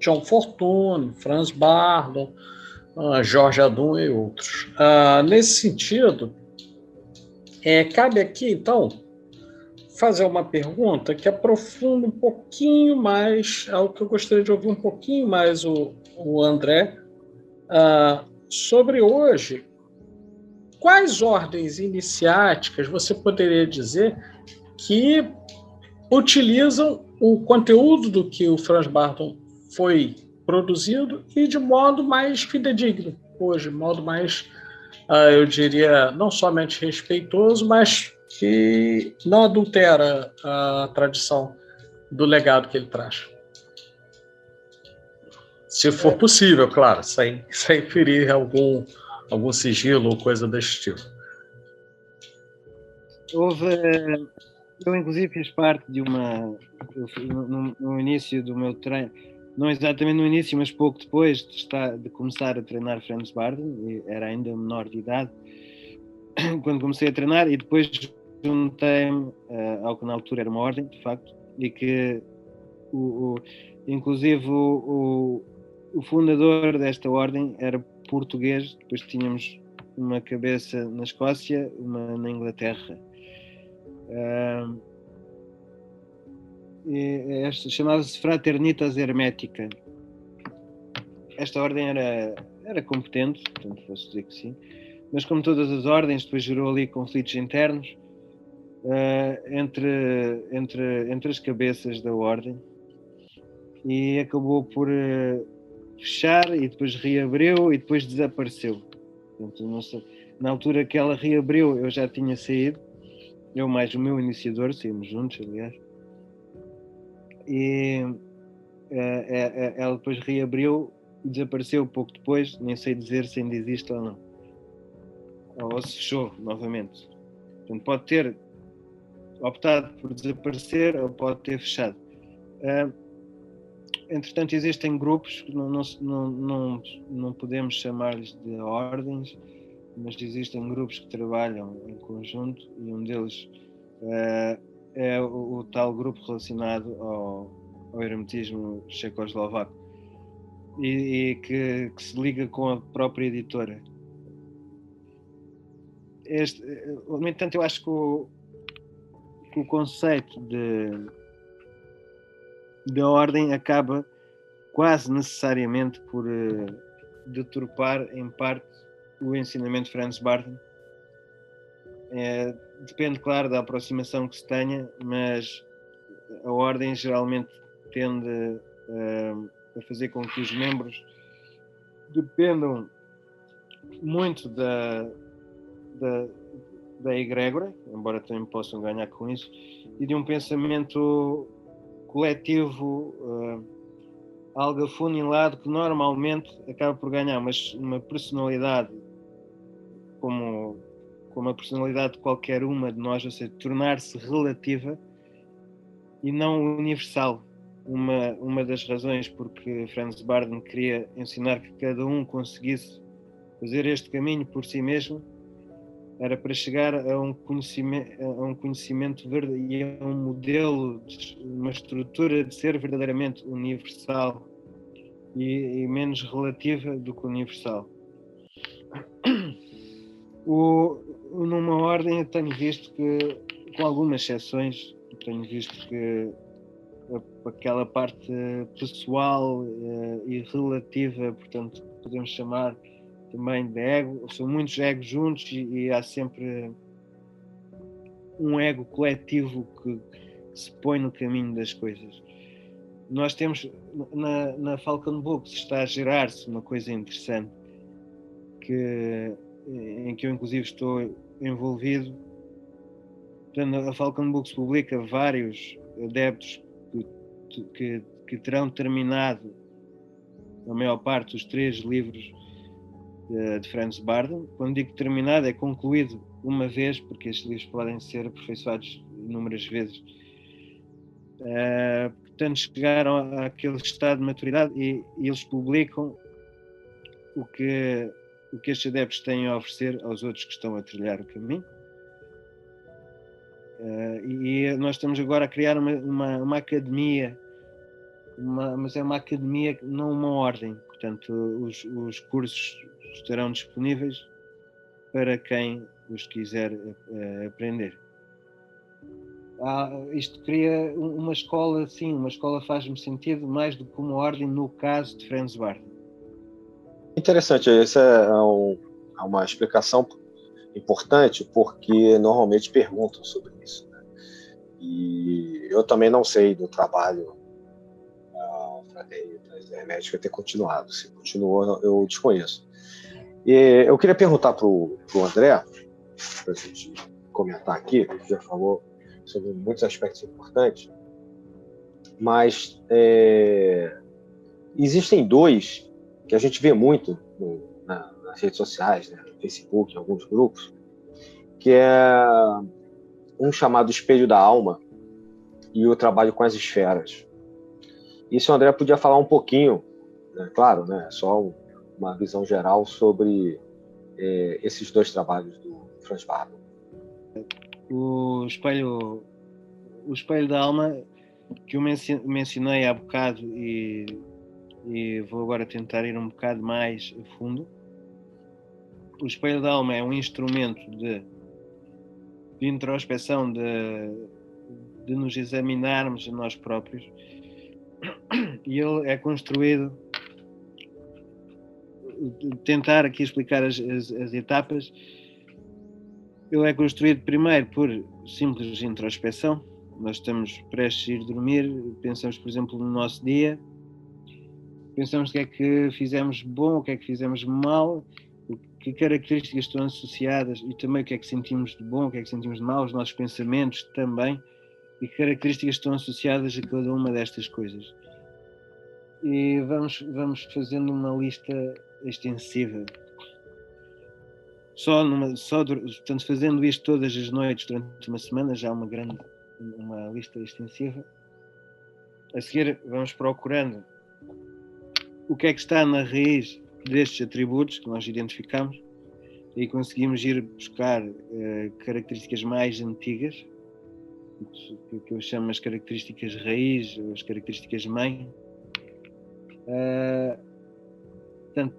Speaker 3: John Fortune, Franz Bardon, Jorge Adun e outros. Nesse sentido, cabe aqui, então, fazer uma pergunta que aprofunda um pouquinho mais, algo que eu gostaria de ouvir um pouquinho mais o André, sobre hoje. Quais ordens iniciáticas você poderia dizer que utilizam o conteúdo do que o Franz Barton foi produzido e de modo mais fidedigno hoje, modo mais, eu diria, não somente respeitoso, mas que não adultera a tradição do legado que ele traz? Se for possível, claro, sem ferir algum sigilo ou coisa desse tipo.
Speaker 5: Eu inclusive fiz parte de no início do meu treino, não exatamente no início, mas pouco depois de começar a treinar Franz Barton, era ainda menor de idade, quando comecei a treinar, e depois juntei-me ao que na altura era uma ordem, de facto, e que inclusive o fundador desta ordem era português, depois tínhamos uma cabeça na Escócia, uma na Inglaterra. Esta chamava-se Fraternitas Hermetica. Esta ordem era competente, portanto posso dizer que sim, mas como todas as ordens, depois gerou ali conflitos internos entre as cabeças da ordem, e acabou por fechar, e depois reabriu e depois desapareceu. Portanto, não sei, na altura que ela reabriu eu já tinha saído, eu mais o meu iniciador, saímos juntos, aliás, e ela depois reabriu e desapareceu pouco depois, nem sei dizer se ainda existe ou não, ou se fechou novamente. Portanto, pode ter optado por desaparecer ou pode ter fechado. Entretanto, existem grupos que não podemos chamar-lhes de ordens, mas existem grupos que trabalham em conjunto, e um deles é o tal grupo relacionado ao hermetismo checoslovaco, e que se liga com a própria editora. No entanto, eu acho que o conceito de ordem acaba quase necessariamente por deturpar em parte o ensinamento de Franz Barton. Depende, claro, da aproximação que se tenha, mas a ordem geralmente tende a fazer com que os membros dependam muito da egrégora, embora também possam ganhar com isso, e de um pensamento coletivo algo afunilado, que normalmente acaba por ganhar uma personalidade como a personalidade de qualquer uma de nós, ou seja, tornar-se relativa e não universal. Uma das razões porque Franz Barton queria ensinar que cada um conseguisse fazer este caminho por si mesmo era para chegar a um conhecimento e a um modelo, uma estrutura de ser verdadeiramente universal e menos relativa do que universal. Numa ordem eu tenho visto que, com algumas exceções, tenho visto que aquela parte pessoal e relativa, portanto, podemos chamar também de ego, são muitos egos juntos e há sempre um ego coletivo que se põe no caminho das coisas. Nós temos, na Falcon Books, está a gerar-se uma coisa interessante em que eu inclusive estou envolvido. Portanto, a Falcon Books publica vários adeptos que terão terminado a maior parte dos 3 livros de Franz Barton. Quando digo terminado, é concluído uma vez, porque estes livros podem ser aperfeiçoados inúmeras vezes. Portanto, chegaram àquele estado de maturidade e eles publicam o que estes adeptos têm a oferecer aos outros que estão a trilhar o caminho. E nós estamos agora a criar uma academia, mas é uma academia, não uma ordem. Portanto, os cursos estarão disponíveis para quem os quiser aprender. Isto cria uma escola, sim, uma escola faz-me sentido mais do que uma ordem no caso de Franz Barth.
Speaker 4: Interessante, essa é uma explicação importante, porque normalmente perguntam sobre isso, né? E eu também não sei do trabalho da Fraternidade Hermética ter continuado. Se continuou, eu desconheço. E eu queria perguntar para o André, para a gente comentar aqui, ele já falou sobre muitos aspectos importantes, mas existem dois que a gente vê muito nas redes sociais, né, no Facebook, em alguns grupos, que é um chamado Espelho da Alma e o trabalho com as esferas. E se o André podia falar um pouquinho, né, claro, né, só uma visão geral sobre esses dois trabalhos do Franz Barth.
Speaker 5: O espelho da alma que eu mencionei há bocado e vou agora tentar ir um bocado mais a fundo. O espelho da alma é um instrumento de introspeção, de nos examinarmos a nós próprios, e ele é construído, tentar aqui explicar as etapas. Ele é construído primeiro por simples introspeção. Nós estamos prestes a ir dormir, pensamos, por exemplo, no nosso dia, pensamos o que é que fizemos bom, o que é que fizemos mal, que características estão associadas e também o que é que sentimos de bom, o que é que sentimos de mal, os nossos pensamentos também, e que características estão associadas a cada uma destas coisas. E vamos fazendo uma lista extensiva. Portanto, fazendo isto todas as noites durante uma semana, já uma lista extensiva. A seguir, vamos procurando o que é que está na raiz destes atributos que nós identificamos e conseguimos ir buscar características mais antigas, que eu chamo as características raiz ou as características mãe. Portanto,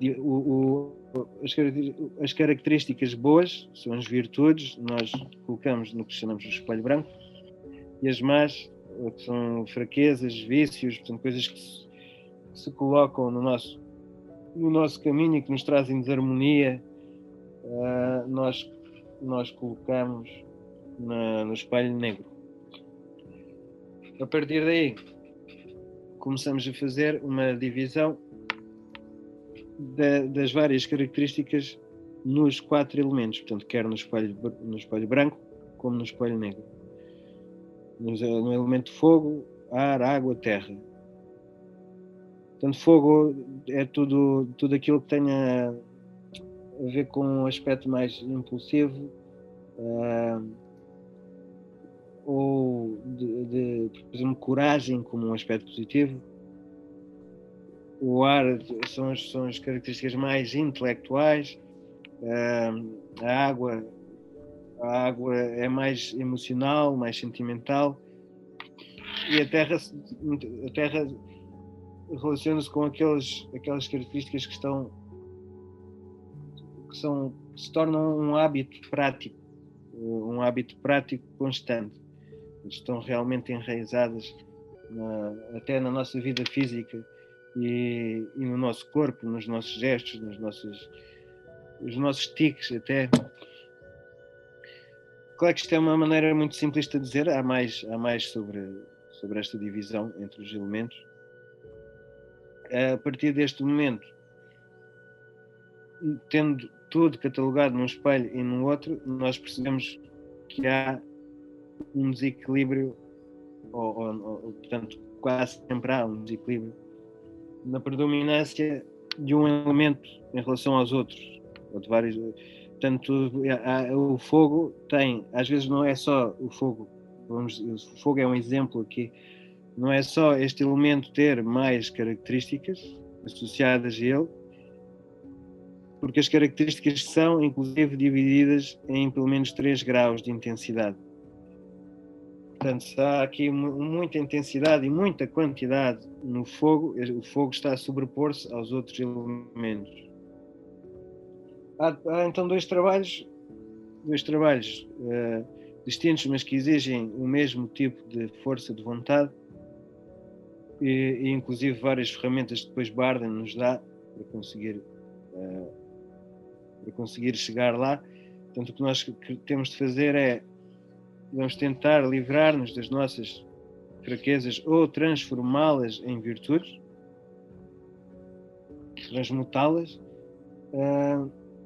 Speaker 5: as características boas são as virtudes, nós colocamos no que chamamos de espelho branco, e as más, que são fraquezas, vícios, portanto, coisas que se colocam no nosso caminho e que nos trazem desarmonia, nós colocamos no espelho negro. A partir daí, começamos a fazer uma divisão das várias características nos 4 elementos, portanto, quer no espelho branco, como no espelho negro. No elemento fogo, ar, água, terra. Portanto, fogo é tudo aquilo que tenha a ver com um aspecto mais impulsivo, ou por exemplo, coragem como um aspecto positivo. O ar são as características mais intelectuais, a água é mais emocional, mais sentimental, e a terra relaciona-se com aquelas características que se tornam um hábito prático constante. Estão realmente enraizadas até na nossa vida física e no nosso corpo, nos nossos gestos, nos nossos tiques até. Claro que isto é uma maneira muito simplista de dizer, há mais sobre esta divisão entre os elementos. A partir deste momento, tendo tudo catalogado num espelho e no outro, nós percebemos que há um desequilíbrio, portanto, quase sempre há um desequilíbrio na predominância de um elemento em relação aos outros, ou de vários. Portanto, o fogo tem, às vezes não é só o fogo, o fogo é um exemplo aqui, não é só este elemento ter mais características associadas a ele, porque as características são, inclusive, divididas em pelo menos 3 graus de intensidade. Portanto, se há aqui muita intensidade e muita quantidade no fogo, o fogo está a sobrepor-se aos outros elementos. Há então dois trabalhos distintos, mas que exigem o mesmo tipo de força de vontade, e inclusive várias ferramentas que depois Barden nos dá para conseguir chegar lá. Portanto, o que nós temos de fazer é, vamos tentar livrar-nos das nossas fraquezas ou transformá-las em virtudes, transmutá-las,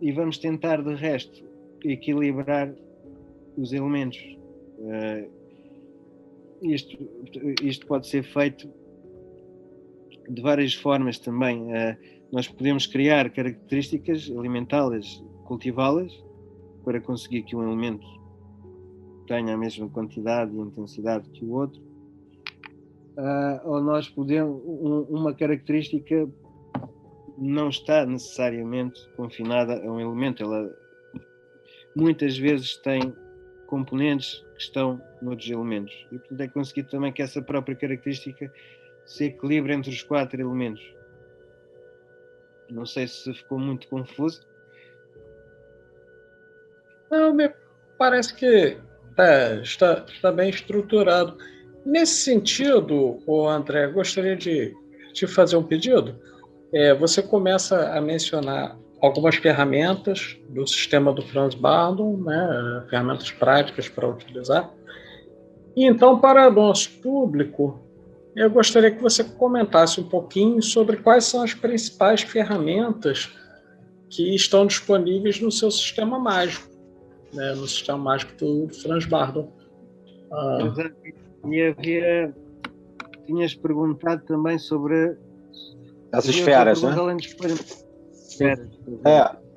Speaker 5: e vamos tentar, de resto, equilibrar os elementos. Isto pode ser feito de várias formas também. Nós podemos criar características, alimentá-las, cultivá-las, para conseguir que um elemento tenha a mesma quantidade e intensidade que o outro. Ou nós podemos, uma característica não está necessariamente confinada a um elemento, ela muitas vezes tem componentes que estão noutros elementos, e portanto é conseguir também que essa própria característica se equilibre entre os 4 elementos. Não sei se ficou muito confuso.
Speaker 3: Não, me parece que está bem estruturado. Nesse sentido, André, gostaria de te fazer um pedido. Você começa a mencionar algumas ferramentas do sistema do Franz Bardon, né, ferramentas práticas para utilizar. E então, para nosso público, eu gostaria que você comentasse um pouquinho sobre quais são as principais ferramentas que estão disponíveis no seu sistema mágico, né, no sistema mágico do Franz Bardon.
Speaker 5: E tinhas perguntado também sobre
Speaker 4: as esferas, né?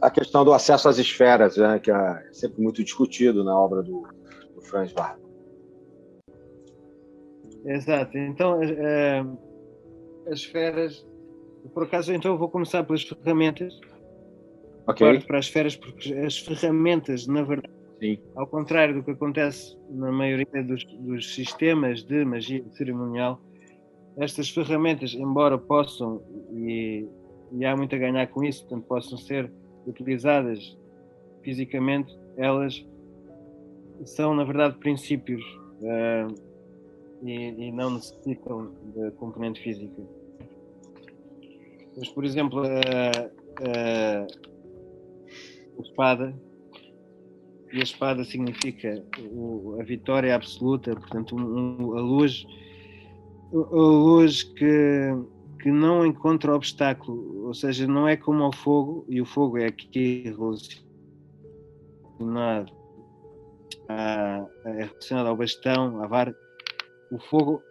Speaker 4: A questão do acesso às esferas, né, que é sempre muito discutido na obra do Franz Bardon.
Speaker 5: Exato. Então, as esferas, por acaso, então eu vou começar pelas ferramentas.
Speaker 4: Ok.
Speaker 5: Para as esferas, porque as ferramentas, na verdade,
Speaker 4: sim,
Speaker 5: ao contrário do que acontece na maioria dos sistemas de magia cerimonial, estas ferramentas, embora possam, e há muito a ganhar com isso, portanto, possam ser utilizadas fisicamente, elas são, na verdade, princípios e não necessitam de componente física. Mas, por exemplo, a espada, e a espada significa a vitória absoluta, portanto, a luz que não encontra obstáculo, ou seja, não é como ao fogo, e o fogo é aqui relacionado ao bastão, à vara. O fogo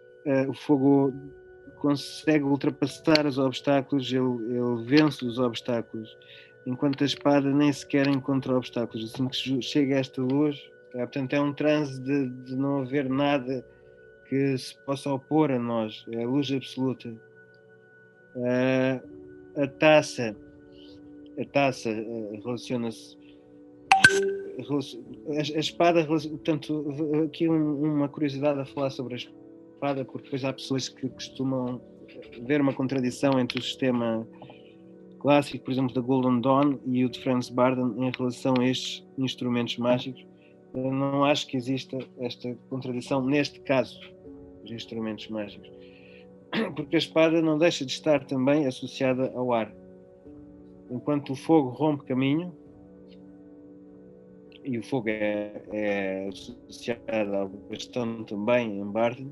Speaker 5: consegue ultrapassar os obstáculos, ele vence os obstáculos, enquanto a espada nem sequer encontra obstáculos. Assim que chega a esta luz, portanto, é um transe de não haver nada que se possa opor a nós, é a luz absoluta. A taça relaciona-se. A espada, portanto, aqui uma curiosidade a falar sobre a espada, porque depois há pessoas que costumam ver uma contradição entre o sistema clássico, por exemplo, da Golden Dawn e o de Franz Bardon em relação a estes instrumentos mágicos. Eu não acho que exista esta contradição neste caso dos instrumentos mágicos, porque a espada não deixa de estar também associada ao ar. Enquanto o fogo rompe caminho, e o fogo é associado ao bastão também em Bardon,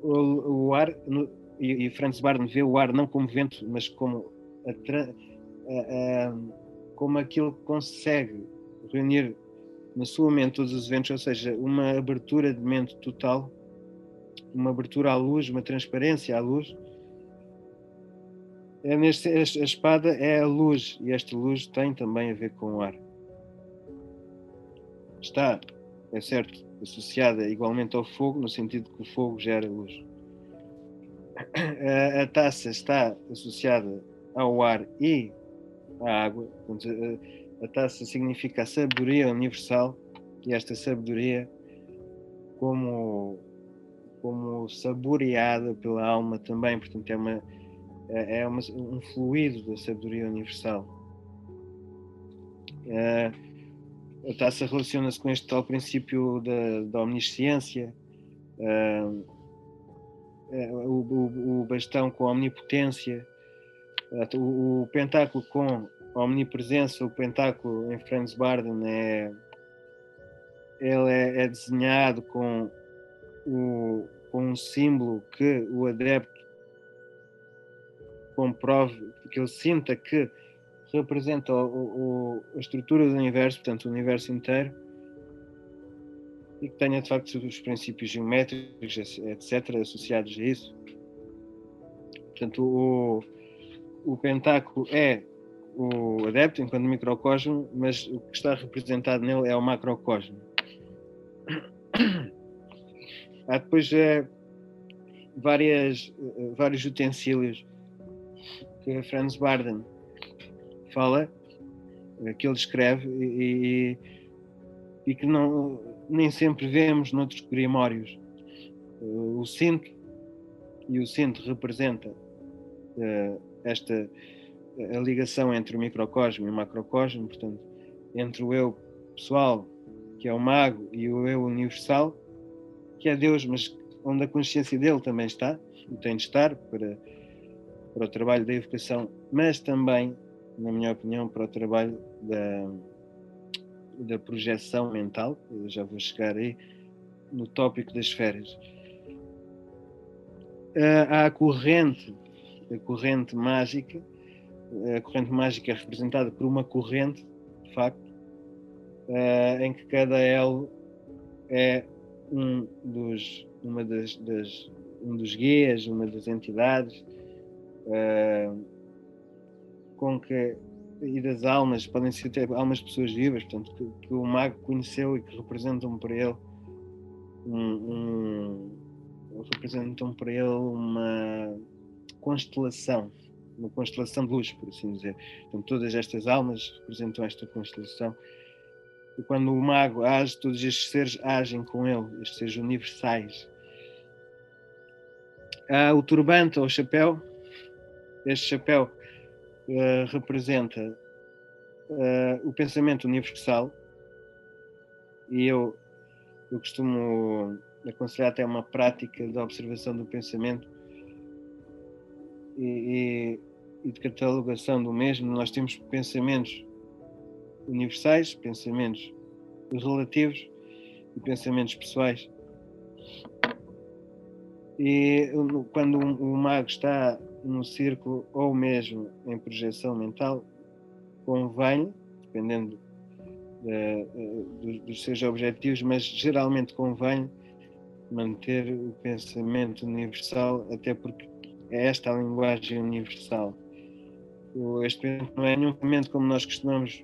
Speaker 5: o ar, e Franz Bardon vê o ar não como vento, mas como aquilo que consegue reunir na sua mente todos os eventos, ou seja, uma abertura de mente total, uma abertura à luz, uma transparência à luz. A espada é a luz, e esta luz tem também a ver com o ar. Está, é certo, associada igualmente ao fogo, no sentido que o fogo gera luz. A taça está associada ao ar e à água. Portanto, a taça significa a sabedoria universal, e esta sabedoria, como saboreada pela alma também, portanto é um fluido da sabedoria universal. a taça relaciona-se com este tal princípio da omnisciência, o bastão com a omnipotência, o pentáculo com a omnipresença. O pentáculo em Franz Barden é desenhado com um símbolo que o adepto comprove, que ele sinta que representa a estrutura do universo, portanto o universo inteiro, e que tenha de facto os princípios geométricos, etc., associados a isso. Portanto, o pentáculo é o adepto enquanto microcosmo, mas o que está representado nele é o macrocosmo. Há depois vários utensílios que Franz Barden fala, que ele escreve e que nem sempre vemos noutros grimórios. O cinto representa a ligação entre o microcosmo e o macrocosmo, portanto, entre o eu pessoal, que é o mago, e o eu universal, que é Deus, mas onde a consciência dele também está, e tem de estar para o trabalho da evocação, mas também, na minha opinião, para o trabalho da projeção mental. Eu já vou chegar aí no tópico das esferas. Há a corrente mágica. A corrente mágica é representada por uma corrente, de facto, em que cada elo é um dos guias, uma das entidades, e das almas, podem ser até almas de pessoas vivas, portanto, que o mago conheceu e que representam para ele uma constelação de luz, por assim dizer. Portanto, todas estas almas representam esta constelação. E quando o mago age, todos estes seres agem com ele, estes seres universais. Há o turbante ou o chapéu. Este chapéu representa o pensamento universal, e eu costumo aconselhar até uma prática de observação do pensamento e de catalogação do mesmo. Nós temos pensamentos universais, pensamentos relativos e pensamentos pessoais. E quando o mago está no círculo ou mesmo em projeção mental, convém, dependendo dos seus objetivos, mas geralmente convém manter o pensamento universal, até porque é esta a linguagem universal. Este pensamento não é nenhum pensamento como nós costumamos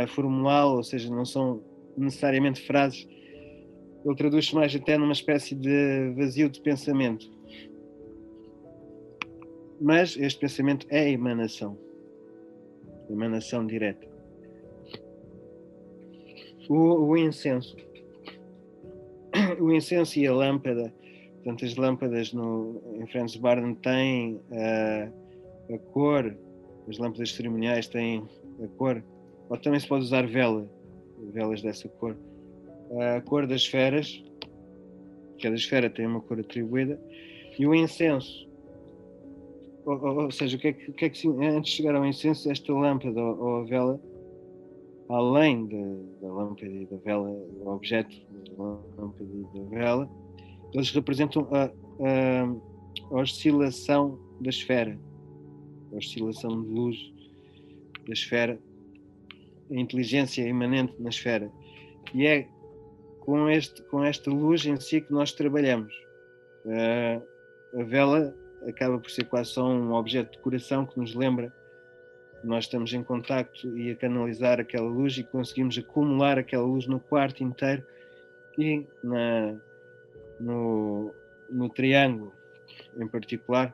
Speaker 5: formulá-lo, ou seja, não são necessariamente frases. Ele traduz-se mais até numa espécie de vazio de pensamento. Mas este pensamento é emanação direta. O incenso e a lâmpada, portanto, as lâmpadas em Franz Barden têm a cor, as lâmpadas cerimoniais têm a cor, ou também se pode usar velas dessa cor. A cor das esferas, cada esfera tem uma cor atribuída, e o incenso, ou seja, o que é que antes de chegar ao incenso, esta lâmpada ou a vela, além da lâmpada e da vela, o objeto da lâmpada e da vela, eles representam a oscilação da esfera, a oscilação de luz da esfera, a inteligência imanente na esfera. E é com esta luz em si que nós trabalhamos. A vela acaba por ser quase só um objeto de decoração que nos lembra que nós estamos em contacto e a canalizar aquela luz, e conseguimos acumular aquela luz no quarto inteiro e no triângulo em particular.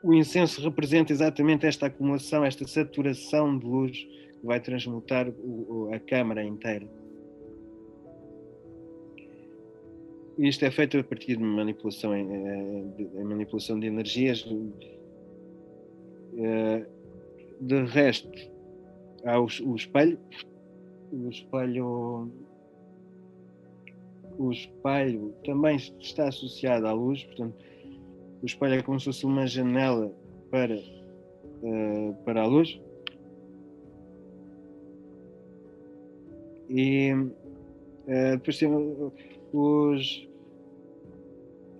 Speaker 5: O incenso representa exatamente esta acumulação, esta saturação de luz que vai transmutar a câmara inteira. E isto é feito a partir de manipulação de energias. De resto, há o espelho. O espelho também está associado à luz, portanto, o espelho é como se fosse uma janela para a luz. E depois tem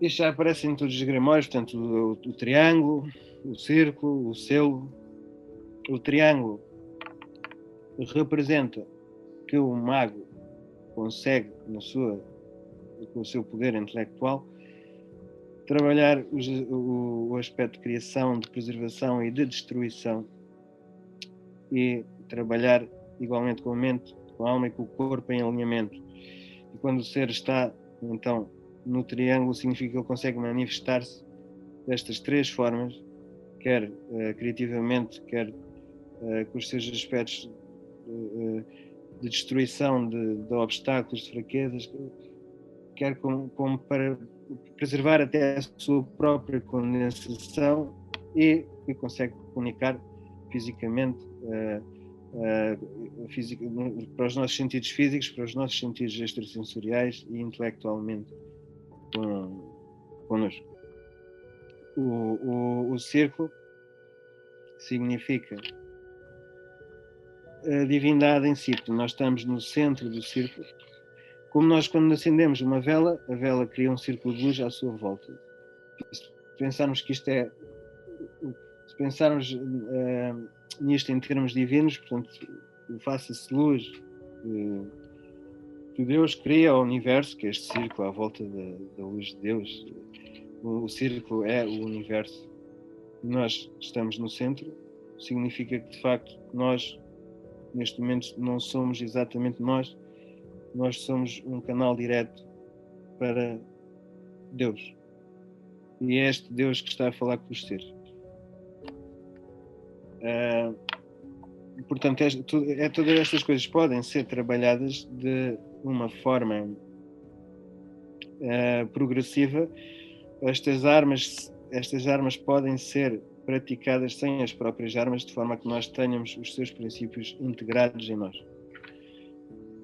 Speaker 5: isto já aparece em todos os grimórios, portanto, o triângulo, o círculo, o selo. O triângulo representa que o mago consegue, com o seu poder intelectual, trabalhar o aspecto de criação, de preservação e de destruição, e trabalhar igualmente com a mente, com a alma e com o corpo em alinhamento. E quando o ser está, então, no triângulo, significa que ele consegue manifestar-se destas três formas, quer criativamente, quer com os seus aspectos de destruição de obstáculos, de fraquezas, quer como para preservar até a sua própria condensação, e consegue comunicar fisicamente para os nossos sentidos físicos, para os nossos sentidos extrasensoriais e intelectualmente connosco. O círculo significa a divindade em si. Nós estamos no centro do círculo. Como nós, quando acendemos uma vela, a vela cria um círculo de luz à sua volta. Se pensarmos que isto é... Se pensarmos nisto em termos divinos, portanto, faça-se luz, que Deus cria o universo, que é este círculo à volta da luz de Deus. O círculo é o universo. Nós estamos no centro. Significa que, de facto, nós, neste momento, não somos exatamente nós somos um canal direto para Deus. E é este Deus que está a falar com os seres. Portanto, todas estas coisas podem ser trabalhadas de uma forma progressiva. Estas armas podem ser praticadas sem as próprias armas, de forma que nós tenhamos os seus princípios integrados em nós.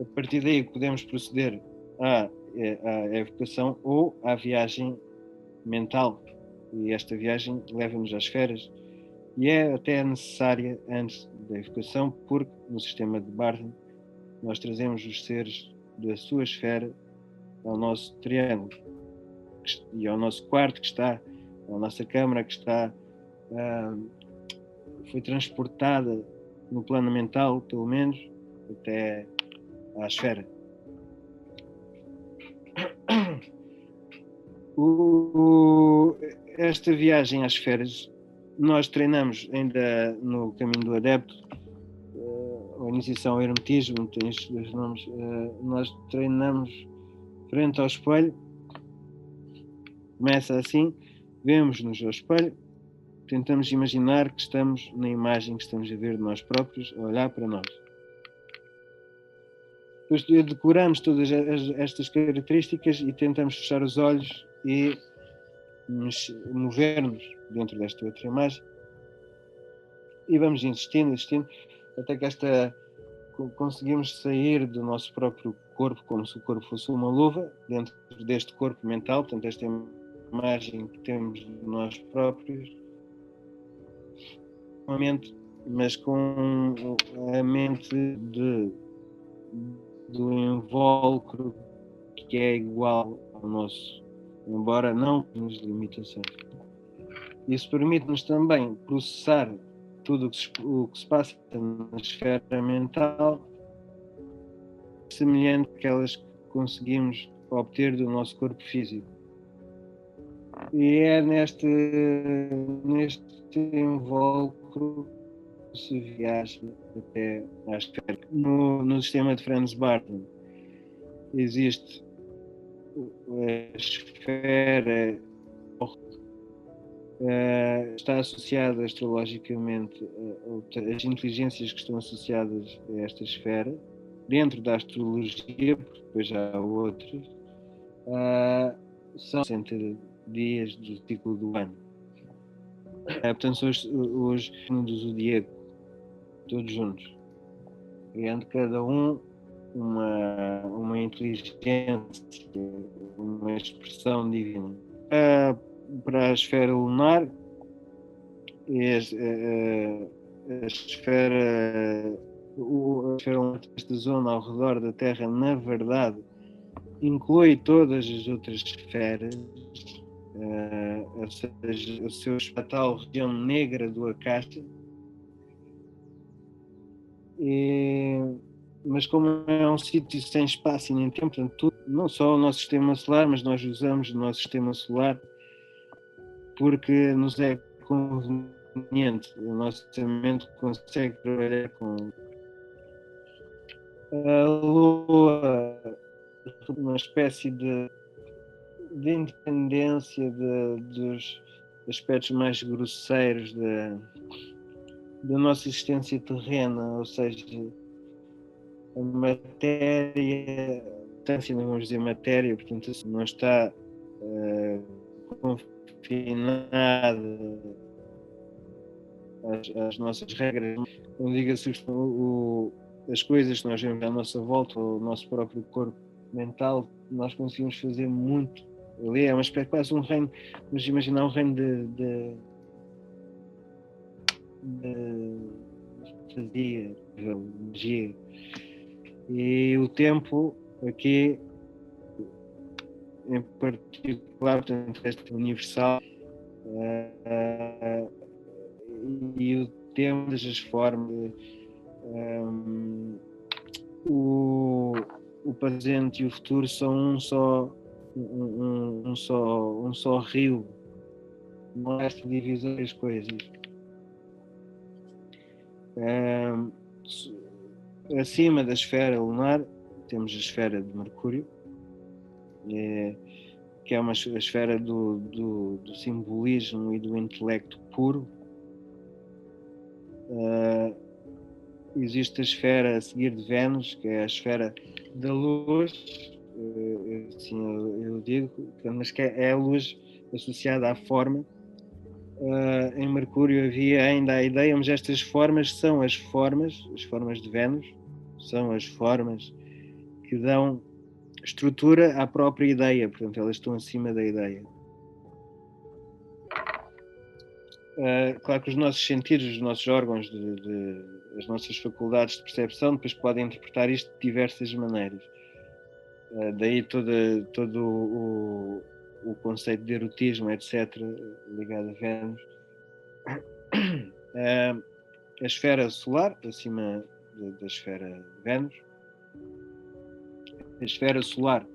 Speaker 5: A partir daí podemos proceder à evocação ou à viagem mental, e esta viagem leva-nos às esferas, e é até necessária antes da evocação, porque no sistema de Barton nós trazemos os seres da sua esfera ao nosso triângulo e ao nosso quarto, que está, à nossa câmara, que está foi transportada no plano mental, pelo menos, até à esfera. Esta viagem às esferas nós treinamos ainda no caminho do adepto, a iniciação ao hermetismo, tem estes dois nomes. Nós treinamos frente ao espelho, começa assim, vemos-nos ao espelho, tentamos imaginar que estamos na imagem que estamos a ver de nós próprios, a olhar para nós. Depois decoramos todas estas características e tentamos fechar os olhos e mover-nos dentro desta outra imagem. E vamos insistindo, até que conseguimos sair do nosso próprio corpo, como se o corpo fosse uma luva, dentro deste corpo mental, portanto, esta imagem que temos de nós próprios, uma mente, mas com a mente do invólucro que é igual ao nosso, embora não com as limitações. Isso permite-nos também processar tudo o que se passa na esfera mental, semelhante àquelas que conseguimos obter do nosso corpo físico. E é neste invólucro que se viaja até à esfera. No sistema de Franz Barton existe a esfera, está associada astrologicamente às inteligências que estão associadas a esta esfera, dentro da astrologia, porque depois já há outras, são 60 dias do ciclo do ano. Portanto, são os do zodíaco, todos juntos. entre cada um uma inteligência, uma expressão divina. Para a esfera lunar, a esfera desta zona ao redor da Terra, na verdade, inclui todas as outras esferas, ou seja, o seu tal região negra do Akasha. Mas como é um sítio sem espaço e nem tempo, portanto, tudo, não só o nosso sistema solar, mas nós usamos o nosso sistema solar porque nos é conveniente, o nosso mente consegue trabalhar com a Lua, uma espécie de independência dos aspectos mais grosseiros da nossa existência terrena, ou seja, a matéria, não vamos dizer matéria, portanto não está confinada às nossas regras. Não diga-se as coisas que nós vemos à nossa volta, o nosso próprio corpo mental, nós conseguimos fazer muito ali. É uma espécie, quase um reino, vamos imaginar um reino de fantasia, de magia. E o tempo aqui, em particular, portanto, este universal, e o tempo das formas, o presente e o futuro são um só rio, não há divisão das coisas. Acima da esfera lunar temos a esfera de Mercúrio, que é uma esfera do simbolismo e do intelecto puro. Existe a esfera a seguir de Vênus, que é a esfera da luz, assim eu digo, mas que é a luz associada à forma. Em Mercúrio havia ainda a ideia, mas estas formas são as formas de Vênus, são as formas que dão estrutura à própria ideia, portanto elas estão acima da ideia. Claro que os nossos sentidos, os nossos órgãos, as nossas faculdades de percepção depois podem interpretar isto de diversas maneiras. Daí todo o conceito de erotismo, etc., ligado a Vênus. A esfera solar, acima da esfera de Vênus. A esfera solar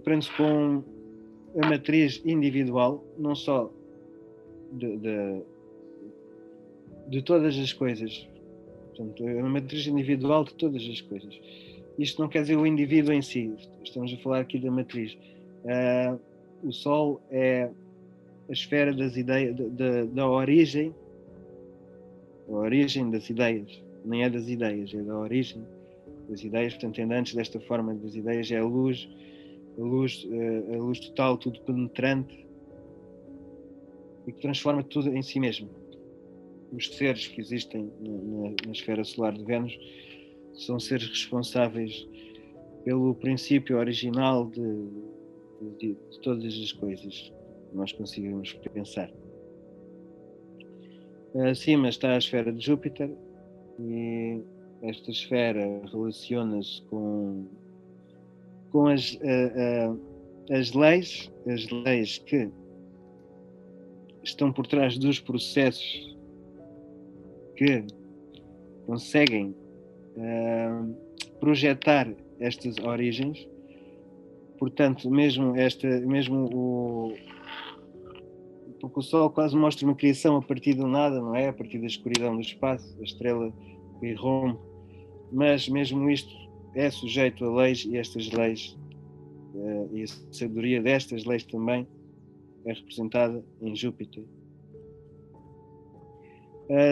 Speaker 5: prende-se com a matriz individual, não só de todas as coisas. Portanto, é uma matriz individual de todas as coisas. Isto não quer dizer o indivíduo em si, estamos a falar aqui da matriz. O Sol é a esfera das ideias, da origem, a origem das ideias, nem é das ideias, é da origem das ideias. Portanto, ainda antes desta forma das ideias, é a luz total, tudo penetrante, e que transforma tudo em si mesmo. Os seres que existem na esfera solar de Vênus são seres responsáveis pelo princípio original de todas as coisas que nós conseguimos pensar. Acima está a esfera de Júpiter, e esta esfera relaciona-se com as leis que estão por trás dos processos que conseguem projetar estas origens. Portanto, porque o Sol quase mostra uma criação a partir do nada, não é? A partir da escuridão do espaço, a estrela que irrompe, mas mesmo isto é sujeito a leis, e estas leis, e a sabedoria destas leis também é representada em Júpiter.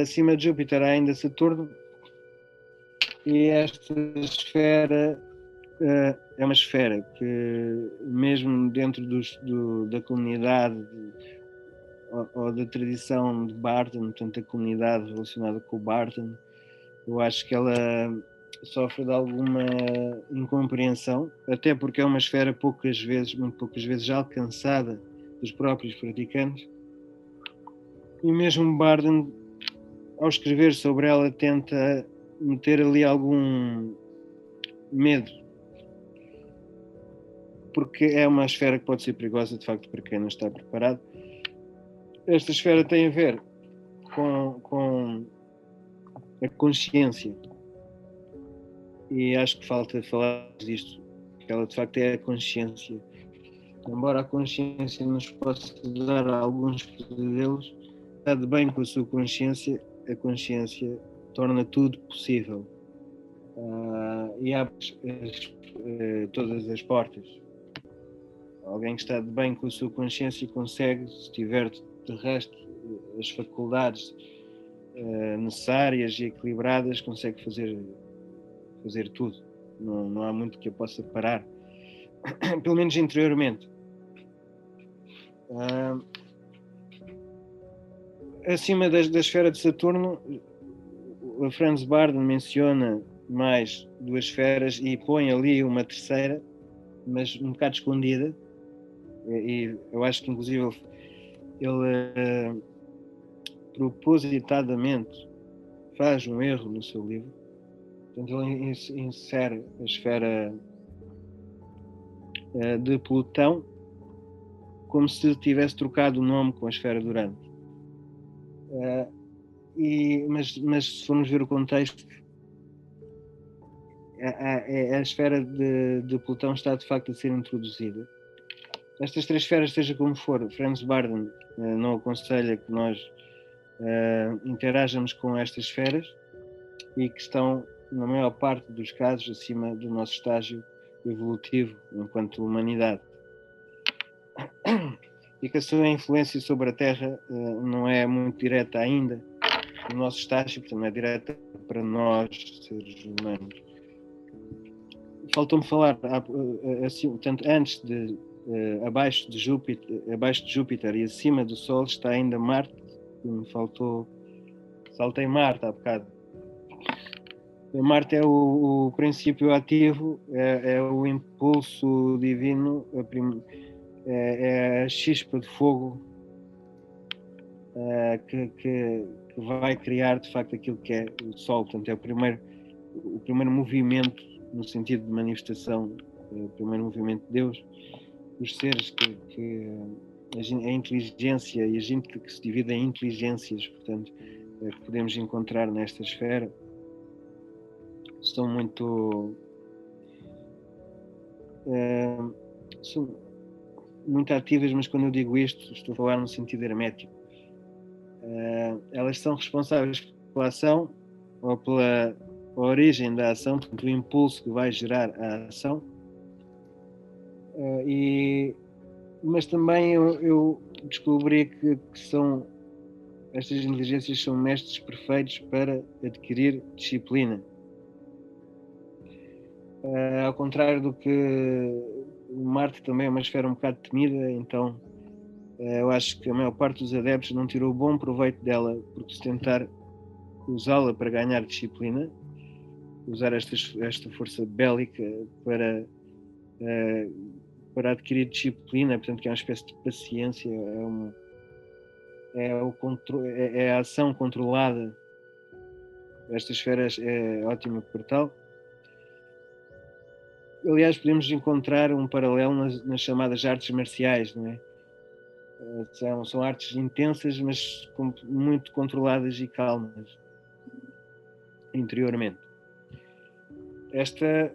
Speaker 5: Acima de Júpiter há ainda Saturno, e esta esfera é uma esfera que, mesmo dentro da comunidade ou da tradição de Barton, portanto a comunidade relacionada com o Barton, Eu acho que ela sofre de alguma incompreensão, até porque é uma esfera muito poucas vezes alcançada dos próprios praticantes. E mesmo Barden, ao escrever sobre ela, tenta meter ali algum medo, porque é uma esfera que pode ser perigosa, de facto, para quem não está preparado. Esta esfera tem a ver com a consciência, e acho que falta falar disto, que ela de facto é a consciência. Embora a consciência nos possa dar alguns pesadelos, está de bem com a sua consciência, a consciência torna tudo possível, e abre todas as portas. Alguém que está de bem com a sua consciência consegue, se tiver de resto as faculdades necessárias e equilibradas, consegue fazer tudo. Não há muito que eu possa parar, pelo menos interiormente. Acima da esfera de Saturno, a Franz Barden menciona mais 2 esferas e põe ali uma terceira, mas um bocado escondida, e eu acho que inclusive ele propositadamente faz um erro no seu livro. Portanto, ele insere a esfera de Plutão como se tivesse trocado o nome com a esfera de Urano. Mas se formos ver o contexto, a esfera de Plutão está de facto a ser introduzida. Estas 3 esferas, seja como for, Franz Barden não aconselha que nós interajamos com estas esferas, e que estão, na maior parte dos casos, acima do nosso estágio evolutivo enquanto humanidade. E que a sua influência sobre a Terra não é muito direta ainda no nosso estágio, portanto não é direta para nós, seres humanos. Faltou-me falar, assim, portanto, antes de abaixo de Júpiter e acima do Sol está ainda Marte. Saltei Marte há bocado. Marte é o princípio ativo, é o impulso divino, é a chispa de fogo que vai criar de facto aquilo que é o Sol. Portanto, é o primeiro movimento no sentido de manifestação, o primeiro movimento de Deus. Os seres a inteligência e a gente que se divide em inteligências, portanto, que podemos encontrar nesta esfera, são muito ativas, mas quando eu digo isto, estou a falar no sentido hermético. Elas são responsáveis pela ação ou pela origem da ação, portanto, o impulso que vai gerar a ação. Mas também eu descobri que estas inteligências são mestres perfeitos para adquirir disciplina. Ao contrário do que o Marte também é uma esfera um bocado temida, então eu acho que a maior parte dos adeptos não tirou bom proveito dela, porque se tentar usá-la para ganhar disciplina, usar esta força bélica para adquirir disciplina, portanto, que é uma espécie de paciência, é a ação controlada. Esta esfera é ótima para tal. Aliás, podemos encontrar um paralelo nas chamadas artes marciais, não é? São artes intensas, mas muito controladas e calmas interiormente. Esta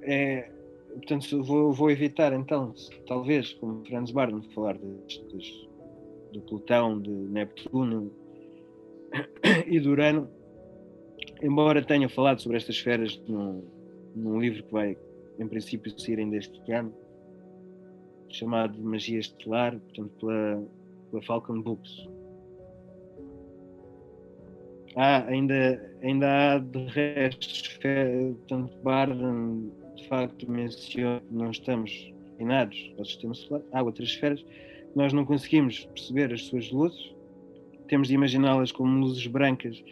Speaker 5: é, portanto, vou evitar então, talvez, como Franz Barden, falar do Plutão, de Neptuno e de Urano, embora tenha falado sobre estas esferas num livro que vai, em princípio, sair ainda este ano, chamado Magia Estelar, portanto, pela Falcon Books. Ainda há, de resto, portanto, Barden, de facto, menciona que não estamos inclinados ao sistema solar. Há outras esferas, nós não conseguimos perceber as suas luzes, temos de imaginá-las como luzes brancas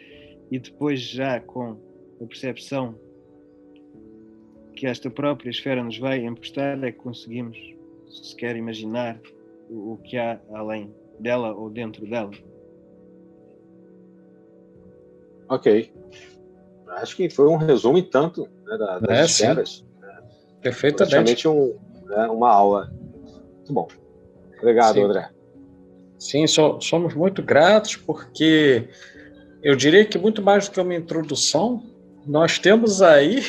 Speaker 5: e depois já com a percepção que esta própria esfera nos vai emprestar, é que conseguimos sequer imaginar o que há além dela ou dentro dela.
Speaker 4: Ok. Acho que foi um resumo e tanto, né, das esferas.
Speaker 3: Perfeitamente.
Speaker 4: Praticamente uma aula. Muito bom. Obrigado,
Speaker 3: Sim.
Speaker 4: André.
Speaker 3: Sim, somos muito gratos, porque eu diria que muito mais do que uma introdução, nós temos aí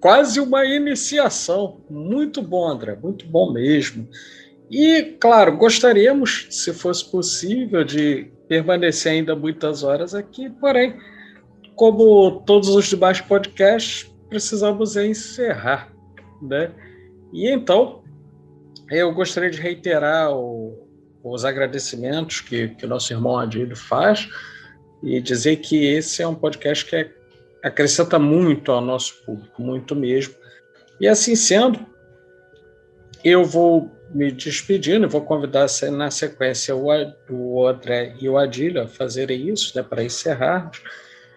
Speaker 3: quase uma iniciação. Muito bom, André, muito bom mesmo. E, claro, gostaríamos, se fosse possível, de permanecer ainda muitas horas aqui, porém, como todos os demais podcasts, precisamos encerrar, né? E então, eu gostaria de reiterar os agradecimentos que o nosso irmão Adílio faz e dizer que esse é um podcast que acrescenta muito ao nosso público, muito mesmo. E assim sendo, eu vou me despedindo, vou convidar na sequência o André e o Adílio a fazerem isso, né, para encerrarmos,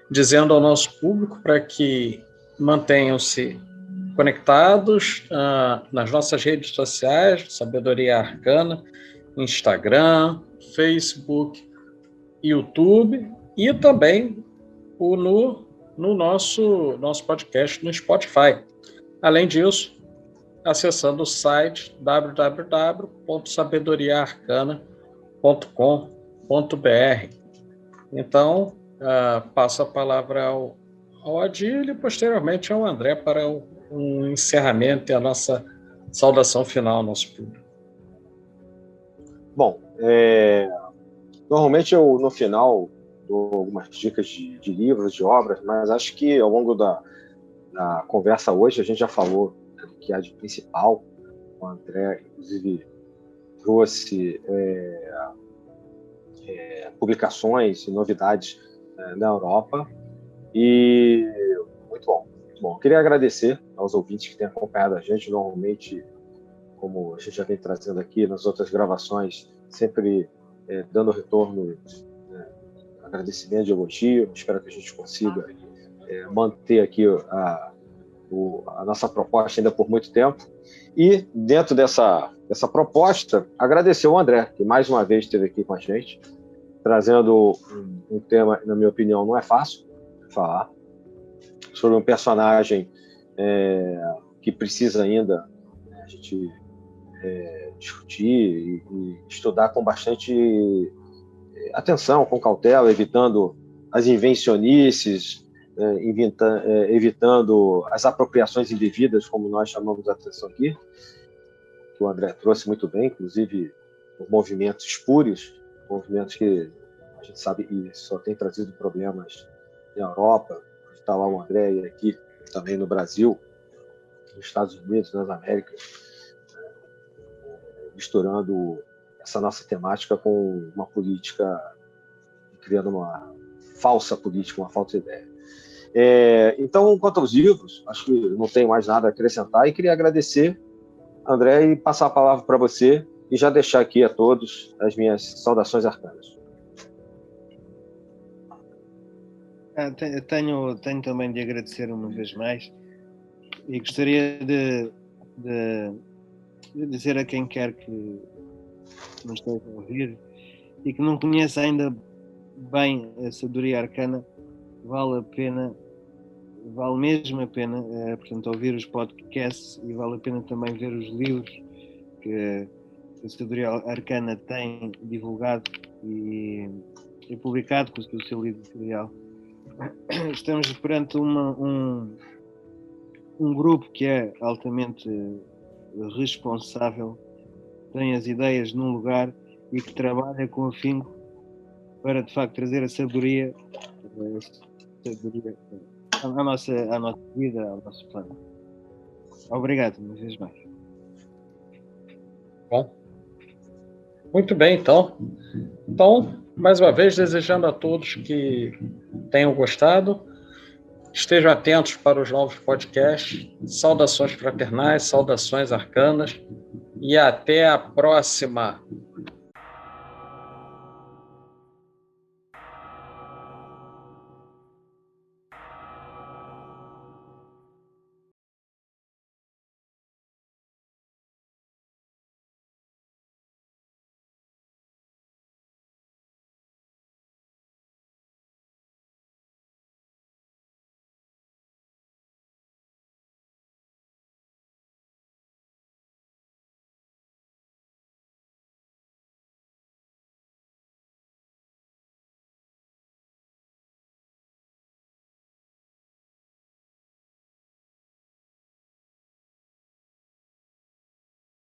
Speaker 3: dizendo ao nosso público para que mantenham-se conectados nas nossas redes sociais, Sabedoria Arcana, Instagram, Facebook, YouTube e também no nosso podcast no Spotify. Além disso, acessando o site www.sabedoriaarcana.com.br. Então, passo a palavra ao Adílio e posteriormente ao André para um encerramento e a nossa saudação final ao nosso público.
Speaker 4: Bom, normalmente eu no final dou algumas dicas de livros, de obras, mas acho que ao longo da conversa hoje a gente já falou do que há de principal. O André, inclusive, trouxe publicações e novidades na Europa. E muito bom, muito bom. Eu queria agradecer aos ouvintes que têm acompanhado a gente. Normalmente, como a gente já vem trazendo aqui nas outras gravações, sempre dando retorno, agradecimento de elogio. Espero que a gente consiga manter aqui a nossa proposta ainda por muito tempo. E dentro dessa proposta, agradecer ao André, que mais uma vez esteve aqui com a gente, trazendo um tema, na minha opinião, não é fácil de falar, sobre um personagem que precisa ainda a gente discutir e estudar com bastante atenção, com cautela, evitando as invencionices, evitando as apropriações indevidas, como nós chamamos a atenção aqui, que o André trouxe muito bem, inclusive os movimentos espúrios, movimentos que a gente sabe que só tem trazido problemas na Europa, está lá o André, e aqui também no Brasil, nos Estados Unidos, nas Américas, misturando essa nossa temática com uma política, criando uma falsa política, uma falsa ideia. Então, quanto aos livros, acho que não tenho mais nada a acrescentar e queria agradecer, André, e passar a palavra para você e já deixar aqui a todos as minhas saudações arcanas.
Speaker 5: Tenho também de agradecer uma vez mais e gostaria de dizer a quem quer que nos esteja a ouvir e que não conheça ainda bem a sabedoria arcana, vale mesmo a pena, portanto, ouvir os podcasts, e vale a pena também ver os livros que a sabedoria arcana tem divulgado e publicado com o seu livro editorial. Estamos perante um grupo que é altamente responsável, tem as ideias num lugar e que trabalha com afinco para, de facto, trazer a sabedoria à nossa vida, ao nosso plano. Obrigado, uma vez mais.
Speaker 3: Bom, muito bem, então, mais uma vez, desejando a todos que tenham gostado, estejam atentos para os novos podcasts, saudações fraternais, saudações arcanas, e até a próxima!